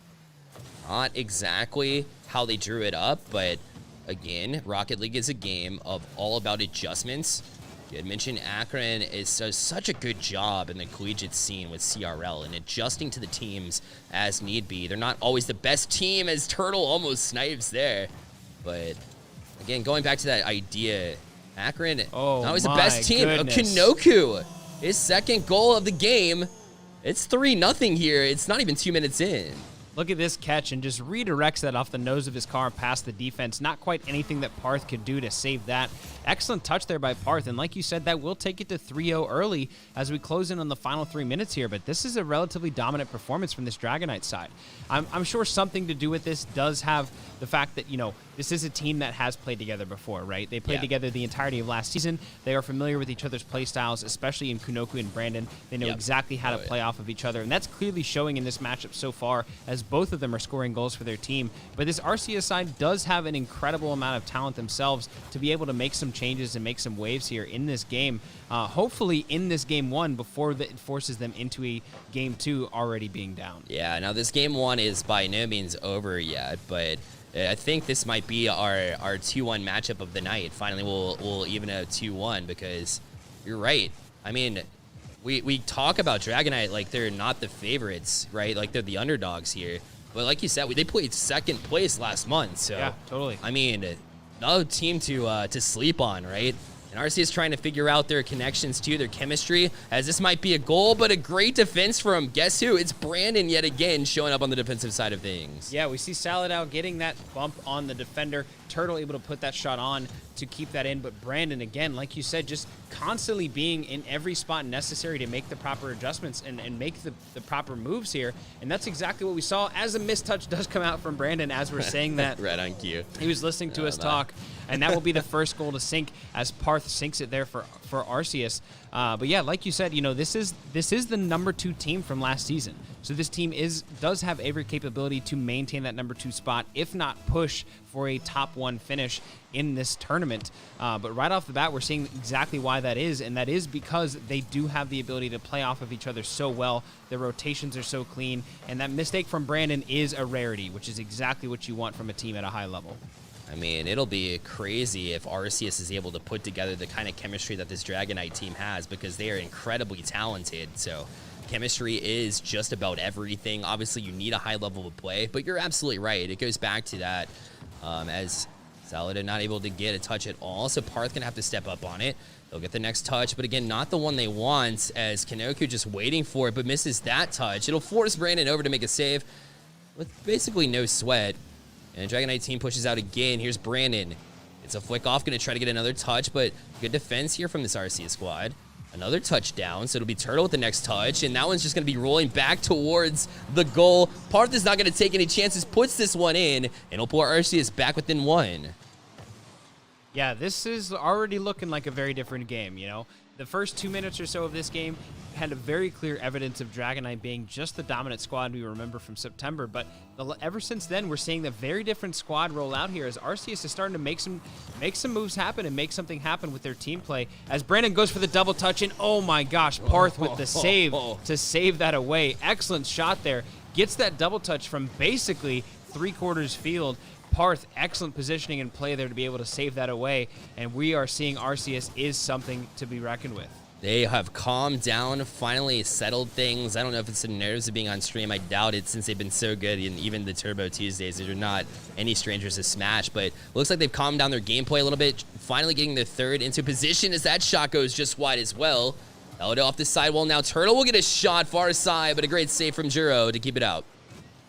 Not exactly how they drew it up, but again, Rocket League is a game of all about adjustments. You had mentioned Akron does such a good job in the collegiate scene with CRL and adjusting to the teams as need be. They're not always the best team, as Turtle almost snipes there. But again, going back to that idea, Akron not always the best team. Kanoku, his second goal of the game. It's 3-0 here. It's not even 2 minutes in. Look at this catch and just redirects that off the nose of his car past the defense. Not quite anything that Parth could do to save that. Excellent touch there by Parth, and like you said, that will take it to 3-0 early as we close in on the final 3 minutes here, but this is a relatively dominant performance from this Dragonite side. I'm sure something to do with this does have the fact that, you know, this is a team that has played together before, right? They played together the entirety of last season. They are familiar with each other's play styles, especially in Kunoku and Brandon. They know exactly how to play off of each other, and that's clearly showing in this matchup so far, as both of them are scoring goals for their team. But this Arceus side does have an incredible amount of talent themselves to be able to make some changes and make some waves here in this game. Hopefully in this game one before it forces them into a game two already being down. Yeah, now this game one is by no means over yet, but I think this might be our 2-1 matchup of the night. Finally, we'll even a 2-1 because you're right. I mean, we talk about Dragonite like they're not the favorites, right? Like they're the underdogs here. But like you said, they played second place last month. So yeah, totally. I mean, another team to sleep on, right? And Arceus is trying to figure out their connections too, their chemistry, as this might be a goal, but a great defense from, guess who? It's Brandon yet again showing up on the defensive side of things. Yeah, we see Saladao getting that bump on the defender. Turtle able to put that shot on to keep that in, but Brandon, again, like you said, just constantly being in every spot necessary to make the proper adjustments and make the proper moves here, and that's exactly what we saw as a missed touch does come out from Brandon as we're saying that. Right on cue. He was listening to us talk, and that will be the first goal to sink as Parth sinks it there for Arceus. But yeah, like you said, you know, this is the number 2 team from last season. So this team does have every capability to maintain that number 2 spot, if not push for a top 1 finish in this tournament. But right off the bat, we're seeing exactly why that is, and that is because they do have the ability to play off of each other so well. Their rotations are so clean, and that mistake from Brandon is a rarity, which is exactly what you want from a team at a high level. I mean, it'll be crazy if Arceus is able to put together the kind of chemistry that this Dragonite team has, because they are incredibly talented. So chemistry is just about everything. Obviously, you need a high level of play, but you're absolutely right. It goes back to that as Saladin not able to get a touch at all, so Parth going to have to step up on it. They'll get the next touch, but again, not the one they want, as Kanoku just waiting for it, but misses that touch. It'll force Brandon over to make a save with basically no sweat. And the Dragonite team pushes out again. Here's Brandon. It's a flick off, going to try to get another touch, but good defense here from this Arceus squad. Another touchdown, so it'll be Turtle with the next touch, and that one's just going to be rolling back towards the goal. Parth is not going to take any chances, puts this one in, and it'll pull Arceus back within 1. Yeah, this is already looking like a very different game, you know. the first 2 minutes or so of this game had a very clear evidence of Dragonite being just the dominant squad we remember from September, but ever since then, we're seeing the very different squad roll out here as Arceus is starting to make some moves happen and make something happen with their team play. As Brandon goes for the double touch, and oh my gosh, Parth with the save to save that away. Excellent shot there. Gets that double touch from basically 3/4 field. Parth, excellent positioning and play there to be able to save that away, and we are seeing Arceus is something to be reckoned with. They have calmed down, finally settled things. I don't know if it's the nerves of being on stream. I doubt it since they've been so good, and even the Turbo Tuesdays, they're not any strangers to Smash, but looks like they've calmed down their gameplay a little bit, finally getting their third into position as that shot goes just wide as well. Held off the sidewall now. Turtle will get a shot far side, but a great save from Juro to keep it out.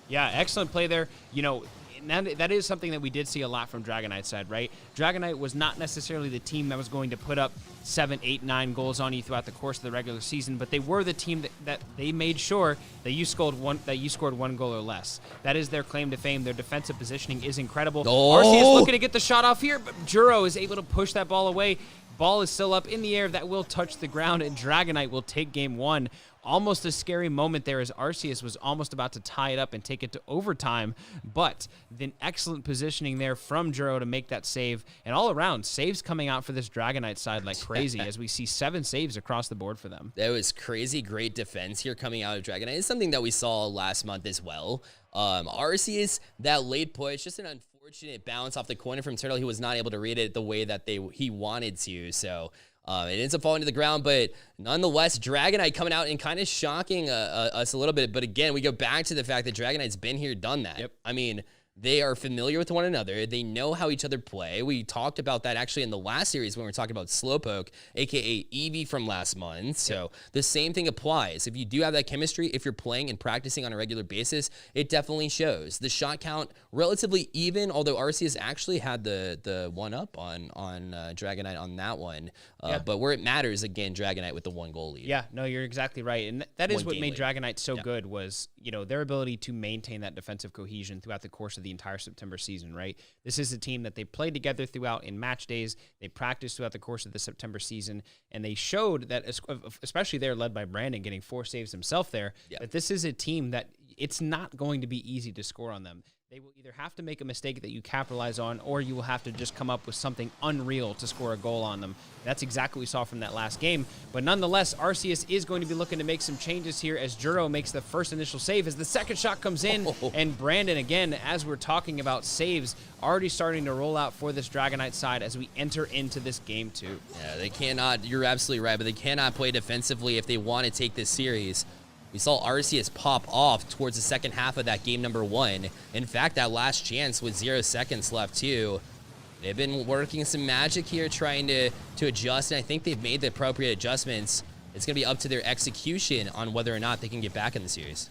Yeah, excellent play there. You know, that is something that we did see a lot from Dragonite's side, right? Dragonite was not necessarily the team that was going to put up 7, 8, 9 goals on you throughout the course of the regular season, but they were the team that they made sure that you scored one goal or less. That is their claim to fame. Their defensive positioning is incredible. Arceus looking to get the shot off here, but Juro is able to push that ball away. Ball is still up in the air. That will touch the ground, and Dragonite will take game one. Almost a scary moment there as Arceus was almost about to tie it up and take it to overtime, but then excellent positioning there from Juro to make that save. And all around, saves coming out for this Dragonite side like crazy as we see 7 saves across the board for them. That was crazy great defense here coming out of Dragonite. It's something that we saw last month as well. Arceus, that late push, just an unfortunate bounce off the corner from Turtle. He was not able to read it the way that he wanted to, so... it ends up falling to the ground, but nonetheless, Dragonite coming out and kind of shocking us a little bit. But again, we go back to the fact that Dragonite's been here, done that. Yep. I mean, they are familiar with one another. They know how each other play. We talked about that actually in the last series when we were talking about Slowpoke, a.k.a. Eevee from last month. So the same thing applies. If you do have that chemistry, if you're playing and practicing on a regular basis, it definitely shows. The shot count, relatively even, although Arceus actually had the one-up on Dragonite on that one. But where it matters, again, Dragonite with the 1-goal lead. Yeah, no, you're exactly right. And that is what made lead. Dragonite so good was, you know, their ability to maintain that defensive cohesion throughout the course of the entire September season, right? This is a team that they played together throughout in match days. They practiced throughout the course of the September season, and they showed that, especially there led by Brandon getting 4 saves himself there, that this is a team that it's not going to be easy to score on them. They will either have to make a mistake that you capitalize on, or you will have to just come up with something unreal to score a goal on them. That's exactly what we saw from that last game. But nonetheless, Arceus is going to be looking to make some changes here as Juro makes the first initial save as the second shot comes in. And Brandon, again, as we're talking about saves, already starting to roll out for this Dragonite side as we enter into this game 2. Yeah, they cannot, you're absolutely right, but they cannot play defensively if they want to take this series. We saw Arceus pop off towards the second half of that game number 1. In fact, that last chance with 0 seconds left too. They've been working some magic here trying to adjust, and I think they've made the appropriate adjustments. It's going to be up to their execution on whether or not they can get back in the series.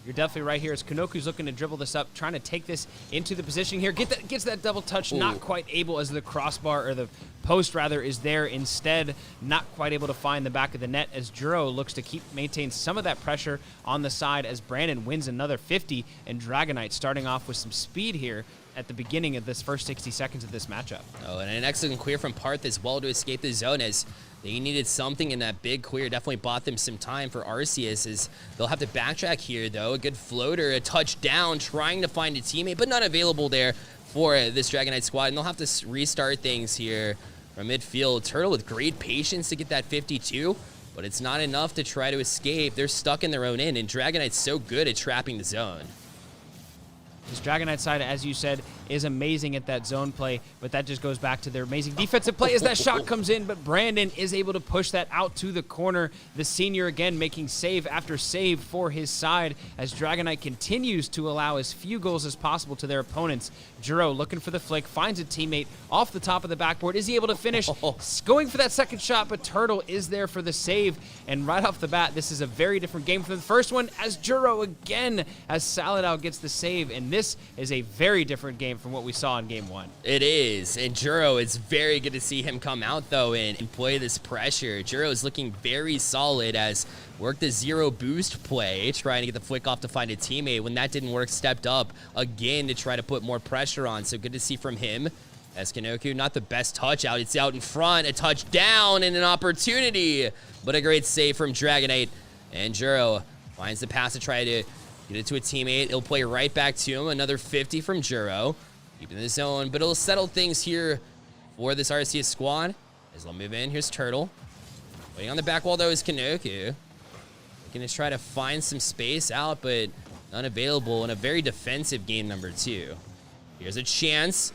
You're definitely right here as Kanoku's looking to dribble this up, trying to take this into the position here. Gets that double touch, not quite able as the crossbar, or the post rather, is there instead. Not quite able to find the back of the net as Juro looks to maintain some of that pressure on the side as Brandon wins another 50, and Dragonite starting off with some speed here at the beginning of this first 60 seconds of this matchup. Oh, and an excellent clear from Parth as well to escape the zone as they needed something in that big clear. Definitely bought them some time for Arceus as they'll have to backtrack here, though. A good floater, a touchdown, trying to find a teammate, but not available there for this Dragonite squad. And they'll have to restart things here from midfield. Turtle with great patience to get that 52, but it's not enough to try to escape. They're stuck in their own end, and Dragonite's so good at trapping the zone. This Dragonite side, as you said, is amazing at that zone play, but that just goes back to their amazing defensive play as that shot comes in, but Brandon is able to push that out to the corner. The senior again making save after save for his side as Dragonite continues to allow as few goals as possible to their opponents. Juro looking for the flick, finds a teammate off the top of the backboard. Is he able to finish? Going for that second shot, but Turtle is there for the save, and right off the bat, this is a very different game from the first one as Juro again, as Saladao gets the save, and this is a very different game from what we saw in game 1. It is, and Juro, it's very good to see him come out, though, and play this pressure. Juro is looking very solid as worked the 0 boost play, trying to get the flick off to find a teammate. When that didn't work, stepped up again to try to put more pressure on, so good to see from him. Eskinoku, not the best touch out. It's out in front, a touchdown and an opportunity, but a great save from Dragonite. And Juro finds the pass to try to get it to a teammate. It'll play right back to him. Another 50 from Juro. Keeping the zone, but it'll settle things here for this Arceus squad. As they'll move in, here's Turtle. Waiting on the back wall, though, is Kanoku. Looking to try to find some space out, but unavailable in a very defensive game number 2. Here's a chance.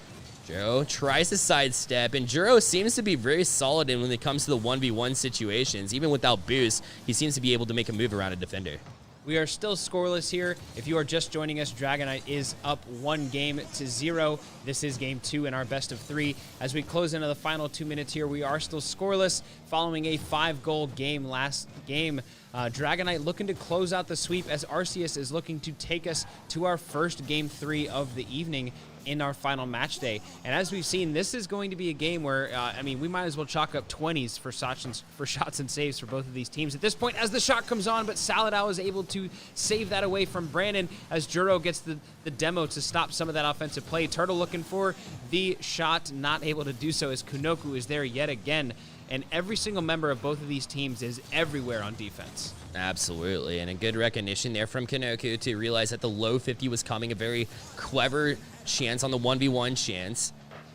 Juro tries to sidestep, and Juro seems to be very solid in when it comes to the 1v1 situations. Even without boost, he seems to be able to make a move around a defender. We are still scoreless here. If you are just joining us, Dragonite is up 1-0. This is game 2 in our best of 3. As we close into the final 2 minutes here, we are still scoreless following a 5-goal game last game. Dragonite looking to close out the sweep as Arceus is looking to take us to our first game 3 of the evening in our final match day. And as we've seen, this is going to be a game where, I mean, we might as well chalk up 20s for shots and saves for both of these teams at this point as the shot comes on, but Saladao is able to save that away from Brandon as Juro gets the demo to stop some of that offensive play. Turtle looking for the shot, not able to do so as Kunoku is there yet again. And every single member of both of these teams is everywhere on defense. Absolutely, and a good recognition there from Kanoku to realize that the low 50 was coming, a very clever chance on the 1v1 chance,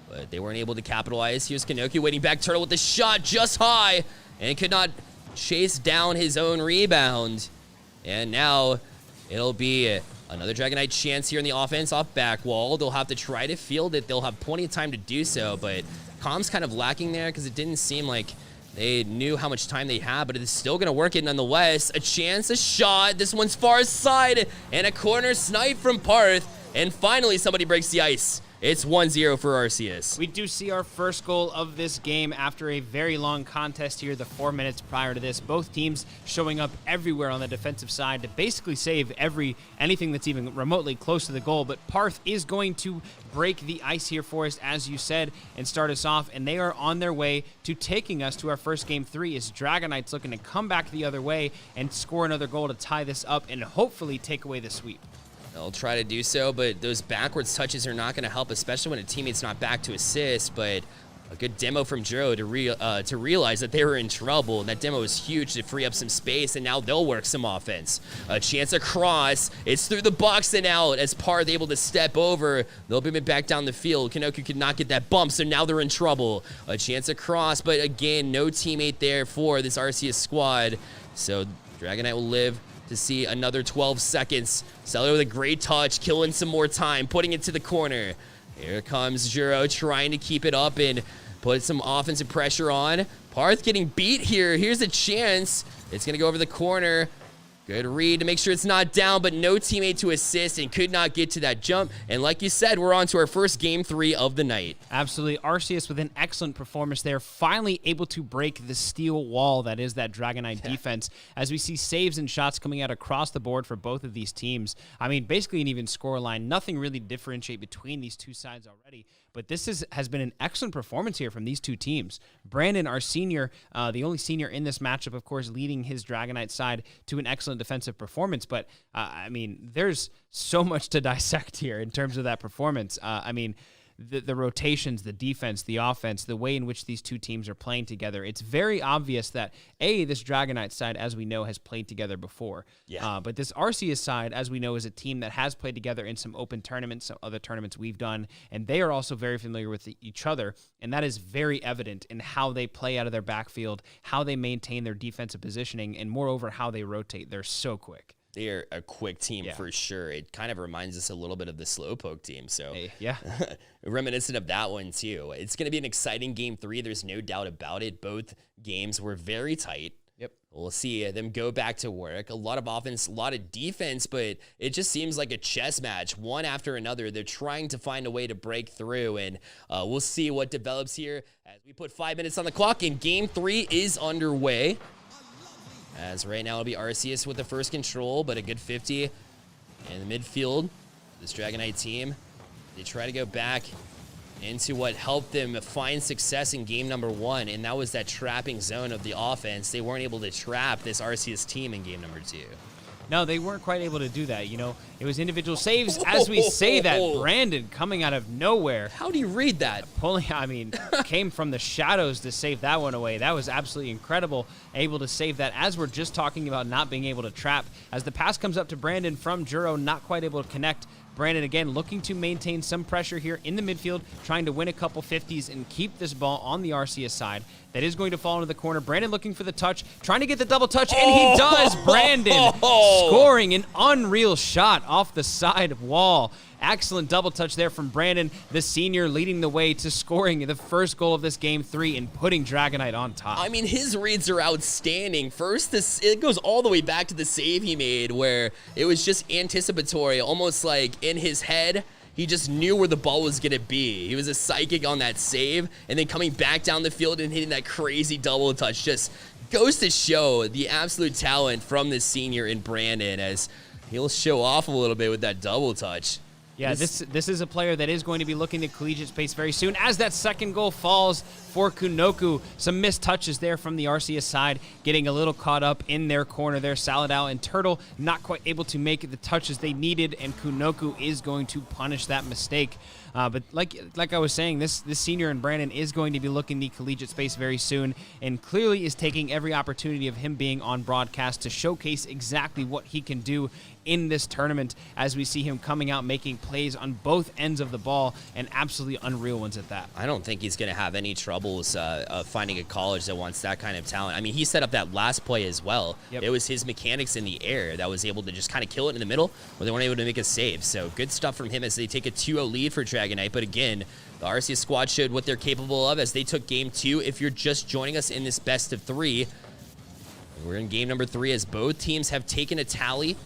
but they weren't able to capitalize. Here's Kanoku waiting back, Turtle with the shot just high, and could not chase down his own rebound. And now it'll be another Dragonite chance here in the offense off back wall. They'll have to try to field it. They'll have plenty of time to do so, but Com's kind of lacking there because it didn't seem like they knew how much time they had, but it's still going to work it nonetheless. A chance, a shot. This one's far side, and a corner snipe from Parth. And finally, somebody breaks the ice. It's 1-0 for Arceus. We do see our first goal of this game after a very long contest here, the 4 minutes prior to this. Both teams showing up everywhere on the defensive side to basically save anything that's even remotely close to the goal. But Parth is going to break the ice here for us, as you said, and start us off. And they are on their way to taking us to our first game 3 as Dragonite's looking to come back the other way and score another goal to tie this up and hopefully take away the sweep. They'll try to do so, but those backwards touches are not going to help, especially when a teammate's not back to assist. But a good demo from Juro to realize that they were in trouble, and that demo was huge to free up some space, and now they'll work some offense. A chance across. It's through the box and out as Parth able to step over. They'll beam it back down the field. Kanoku could not get that bump, so now they're in trouble. A chance across, but again, no teammate there for this Arceus squad. So Dragonite will live to see another 12 seconds. Cello with a great touch, killing some more time, putting it to the corner. Here comes Juro trying to keep it up and put some offensive pressure on. Parth getting beat here. Here's a chance. It's going to go over the corner. Good read to make sure it's not down, but no teammate to assist and could not get to that jump. And like you said, we're on to our first game 3 of the night. Absolutely. Arceus with an excellent performance there, finally able to break the steel wall that is that Dragonite defense as we see saves and shots coming out across the board for both of these teams. I mean, basically an even scoreline. Nothing really to differentiate between these two sides already. But this has been an excellent performance here from these two teams. Brandon, our senior, the only senior in this matchup, of course, leading his Dragonite side to an excellent defensive performance. But, I mean, there's so much to dissect here in terms of that performance. I mean, the rotations, the defense, the offense, the way in which these two teams are playing together. It's very obvious that, this Dragonite side, as we know, has played together before. Yeah. But this Arceus side, as we know, is a team that has played together in some open tournaments, some other tournaments we've done, and they are also very familiar with each other, and that is very evident in how they play out of their backfield, how they maintain their defensive positioning, and moreover, how they rotate. They're so quick. They're a quick team for sure. It kind of reminds us a little bit of the Slowpoke team. So reminiscent of that one too. It's going to be an exciting game 3. There's no doubt about it. Both games were very tight. Yep. We'll see them go back to work. A lot of offense, a lot of defense, but it just seems like a chess match, one after another. They're trying to find a way to break through, and we'll see what develops here as we put 5 minutes on the clock, and game 3 is underway. As right now it'll be Arceus with the first control, but a good 50 in the midfield. This Dragonite team, they try to go back into what helped them find success in game number 1, and that was that trapping zone of the offense. They weren't able to trap this Arceus team in game number 2. No, they weren't quite able to do that. You know, it was individual saves. As we say that, Brandon coming out of nowhere. How do you read that? Came from the shadows to save that one away. That was absolutely incredible, able to save that. As we're just talking about not being able to trap. As the pass comes up to Brandon from Juro, not quite able to connect. Brandon, again, looking to maintain some pressure here in the midfield, trying to win a couple 50s and keep this ball on the Arceus side. That is going to fall into the corner. Brandon looking for the touch, trying to get the double touch, and he does. Brandon scoring an unreal shot off the side wall. Excellent double touch there from Brandon, the senior, leading the way to scoring the first goal of this Game 3 and putting Dragonite on top. I mean, his reads are outstanding. First, it goes all the way back to the save he made where it was just anticipatory, almost like in his head, he just knew where the ball was going to be. He was a psychic on that save, and then coming back down the field and hitting that crazy double touch just goes to show the absolute talent from this senior in Brandon, as he'll show off a little bit with that double touch. Yeah, this is a player that is going to be looking at collegiate space very soon. As that second goal falls for Kunoku, some missed touches there from the Arceus side, getting a little caught up in their corner there. Saladao and Turtle not quite able to make the touches they needed, and Kunoku is going to punish that mistake. But like I was saying, this senior in Brandon is going to be looking the collegiate space very soon, and clearly is taking every opportunity of him being on broadcast to showcase exactly what he can do in this tournament, as we see him coming out making plays on both ends of the ball, and absolutely unreal ones at that. I don't think he's going to have any troubles finding a college that wants that kind of talent. I mean, he set up that last play as well. Yep. It was his mechanics in the air that was able to just kind of kill it in the middle where they weren't able to make a save. So good stuff from him as they take a 2-0 lead for Dragonite. But again, the Arceus squad showed what they're capable of as they took Game 2. If you're just joining us in this best of 3, we're in Game number 3 as both teams have taken a tally.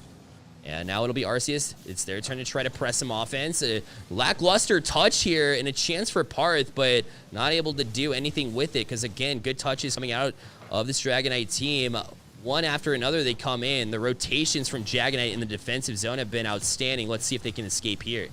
And now it'll be Arceus. It's their turn to try to press some offense. A lackluster touch here and a chance for Parth, but not able to do anything with it because, again, good touches coming out of this Dragonite team. One after another they come in. The rotations from Dragonite in the defensive zone have been outstanding. Let's see if they can escape here.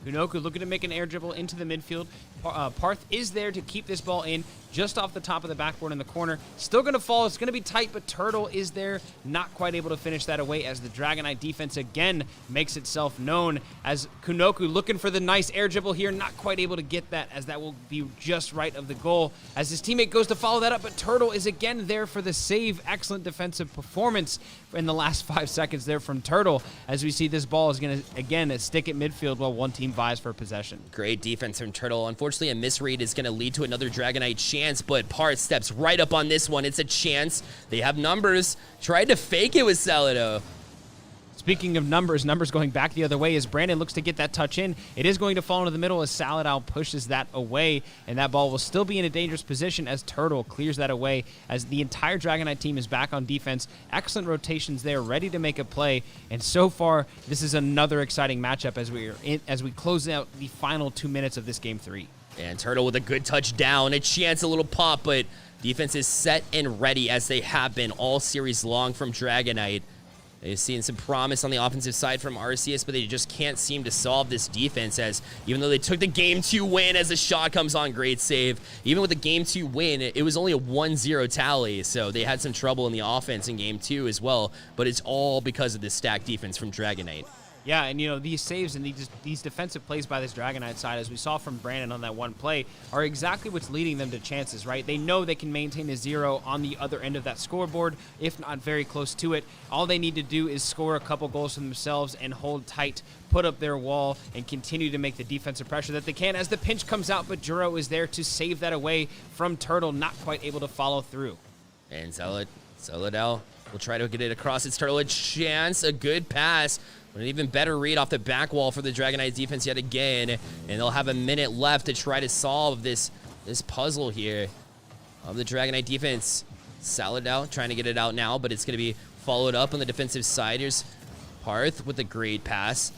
Kunoku looking to make an air dribble into the midfield. Parth is there to keep this ball in just off the top of the backboard in the corner. Still going to fall. It's going to be tight, but Turtle is there. Not quite able to finish that away as the Dragonite defense again makes itself known, as Kunoku looking for the nice air dribble here. Not quite able to get that, as that will be just right of the goal as his teammate goes to follow that up, but Turtle is again there for the save. Excellent defensive performance in the last 5 seconds there from Turtle, as we see this ball is going to again stick at midfield while one team vies for possession. Great defense from Turtle. Unfortunately, a misread is going to lead to another Dragonite chance, but Parth steps right up on this one. It's a chance. They have numbers. Tried to fake it with Saladao. Speaking of numbers going back the other way as Brandon looks to get that touch in. It is going to fall into the middle as Saladao pushes that away, and that ball will still be in a dangerous position as Turtle clears that away, as the entire Dragonite team is back on defense. Excellent rotations there, ready to make a play, and so far this is another exciting matchup as we close out the final 2 minutes of this Game 3. And Turtle with a good touch down, a chance, a little pop, but defense is set and ready as they have been all series long from Dragonite. They've seen some promise on the offensive side from Arceus, but they just can't seem to solve this defense, as even though they took the Game 2 win as the shot comes on, great save. Even with the Game 2 win, it was only a 1-0 tally, so they had some trouble in the offense in Game 2 as well, but it's all because of this stacked defense from Dragonite. Yeah, and these saves and these defensive plays by this Dragonite side, as we saw from Brandon on that one play, are exactly what's leading them to chances, right? They know they can maintain a 0 on the other end of that scoreboard, if not very close to it. All they need to do is score a couple goals for themselves and hold tight, put up their wall, and continue to make the defensive pressure that they can as the pinch comes out, but Juro is there to save that away from Turtle, not quite able to follow through. And Saladao will try to get it across. It's Turtle, a chance, a good pass. An even better read off the back wall for the Dragonite defense yet again. And they'll have a minute left to try to solve this puzzle here of the Dragonite defense. Saladao trying to get it out now, but it's going to be followed up on the defensive side. Here's Parth with a great pass.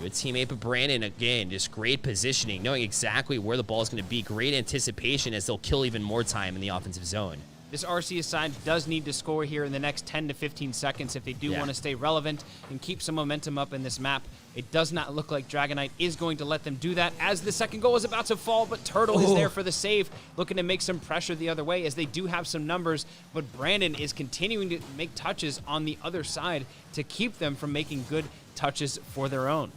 Good teammate, but Brandon, again, just great positioning, knowing exactly where the ball is going to be. Great anticipation as they'll kill even more time in the offensive zone. This Arceus side does need to score here in the next 10 to 15 seconds if they do want to stay relevant and keep some momentum up in this map. It does not look like Dragonite is going to let them do that as the second goal is about to fall, but Turtle is there for the save, looking to make some pressure the other way as they do have some numbers, but Brandon is continuing to make touches on the other side to keep them from making good touches for their own.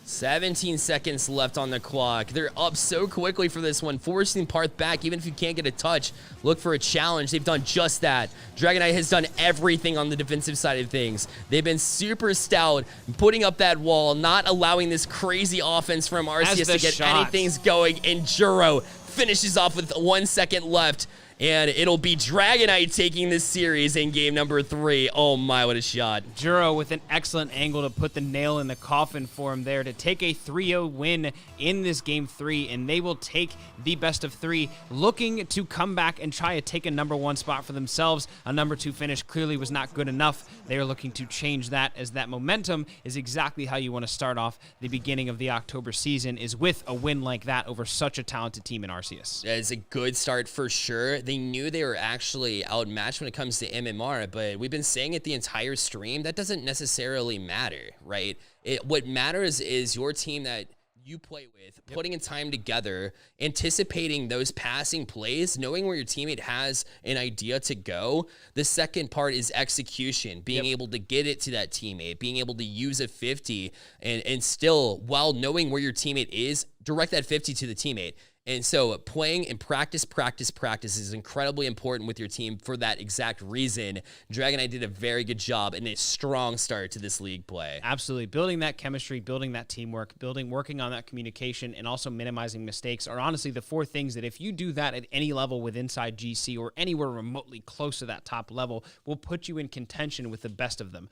17 seconds left on the clock. They're up so quickly for this one, forcing Parth back. Even if you can't get a touch, look for a challenge. They've done just that. Dragonite has done everything on the defensive side of things. They've been super stout, putting up that wall, not allowing this crazy offense from Arceus to get anything going. And Juro finishes off with 1 second left. And it'll be Dragonite taking this series in game number 3. Oh my, what a shot. Juro with an excellent angle to put the nail in the coffin for him there to take a 3-0 win in this game 3, and they will take the best of 3, looking to come back and try to take a number 1 spot for themselves. A number 2 finish clearly was not good enough. They are looking to change that, as that momentum is exactly how you want to start off the beginning of the October season, is with a win like that over such a talented team in Arceus. That is a good start for sure. They knew they were actually outmatched when it comes to MMR, but we've been saying it the entire stream, that doesn't necessarily matter, right? What matters is your team that you play with, putting in time together, anticipating those passing plays, knowing where your teammate has an idea to go. The second part is execution, being able to get it to that teammate, being able to use a 50 and still, while knowing where your teammate is, direct that 50 to the teammate. And so playing and practice is incredibly important with your team for that exact reason. Dragonite did a very good job and a strong start to this league play. Absolutely. Building that chemistry, building that teamwork, working on that communication, and also minimizing mistakes are honestly the 4 things that if you do that at any level with inside GC or anywhere remotely close to that top level, will put you in contention with the best of them.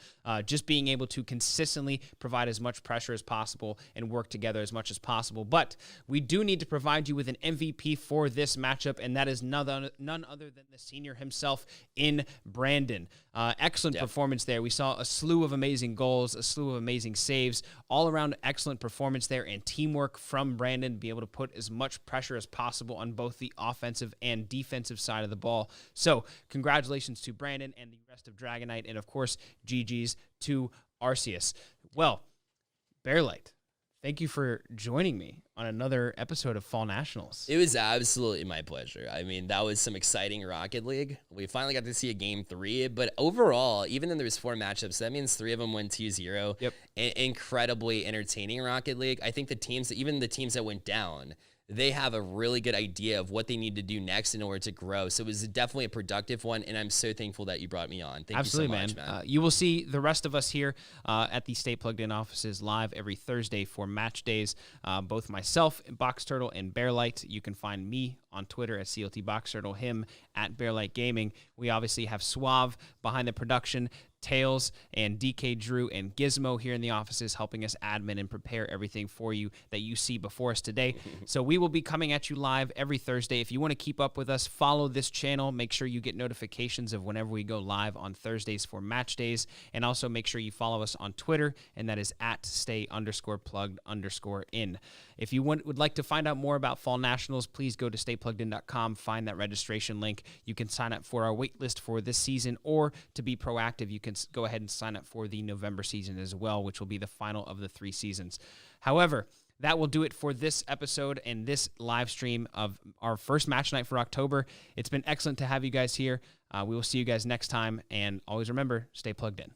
Just being able to consistently provide as much pressure as possible and work together as much as possible. But we do need to provide you with an MVP for this matchup, and that is none other than the senior himself in Brandon. Excellent performance there. We saw a slew of amazing goals, a slew of amazing saves, all around excellent performance there, and teamwork from Brandon to be able to put as much pressure as possible on both the offensive and defensive side of the ball. So congratulations to Brandon and the rest of Dragonite, and of course, GG's to Arceus. Well, Bearlight, thank you for joining me on another episode of Fall Nationals. It was absolutely my pleasure. I mean, that was some exciting Rocket League. We finally got to see a game 3, but overall, even though there was 4 matchups, that means 3 of them went 2-0. Yep. Incredibly entertaining Rocket League. I think even the teams that went down, they have a really good idea of what they need to do next in order to grow. So it was definitely a productive one, and I'm so thankful that you brought me on. Thank you so much, man. You will see the rest of us here at the Stay Plugged In offices live every Thursday for match days. Both myself, Box Turtle, and Bearlight. You can find me on Twitter at CLT Box Turtle, him at Bearlight Gaming. We obviously have Suave behind the production, Tails and DK Drew and Gizmo here in the offices helping us admin and prepare everything for you that you see before us today. So we will be coming at you live every Thursday. If you want to keep up with us, follow this channel. Make sure you get notifications of whenever we go live on Thursdays for match days. And also make sure you follow us on Twitter, and that is at stay_plugged_in. If you would like to find out more about Fall Nationals, please go to staypluggedin.com, find that registration link. You can sign up for our wait list for this season, or to be proactive, you can go ahead and sign up for the November season as well, which will be the final of the 3 seasons. However, that will do it for this episode and this live stream of our first match night for October. It's been excellent to have you guys here. We will see you guys next time, and always remember, stay plugged in.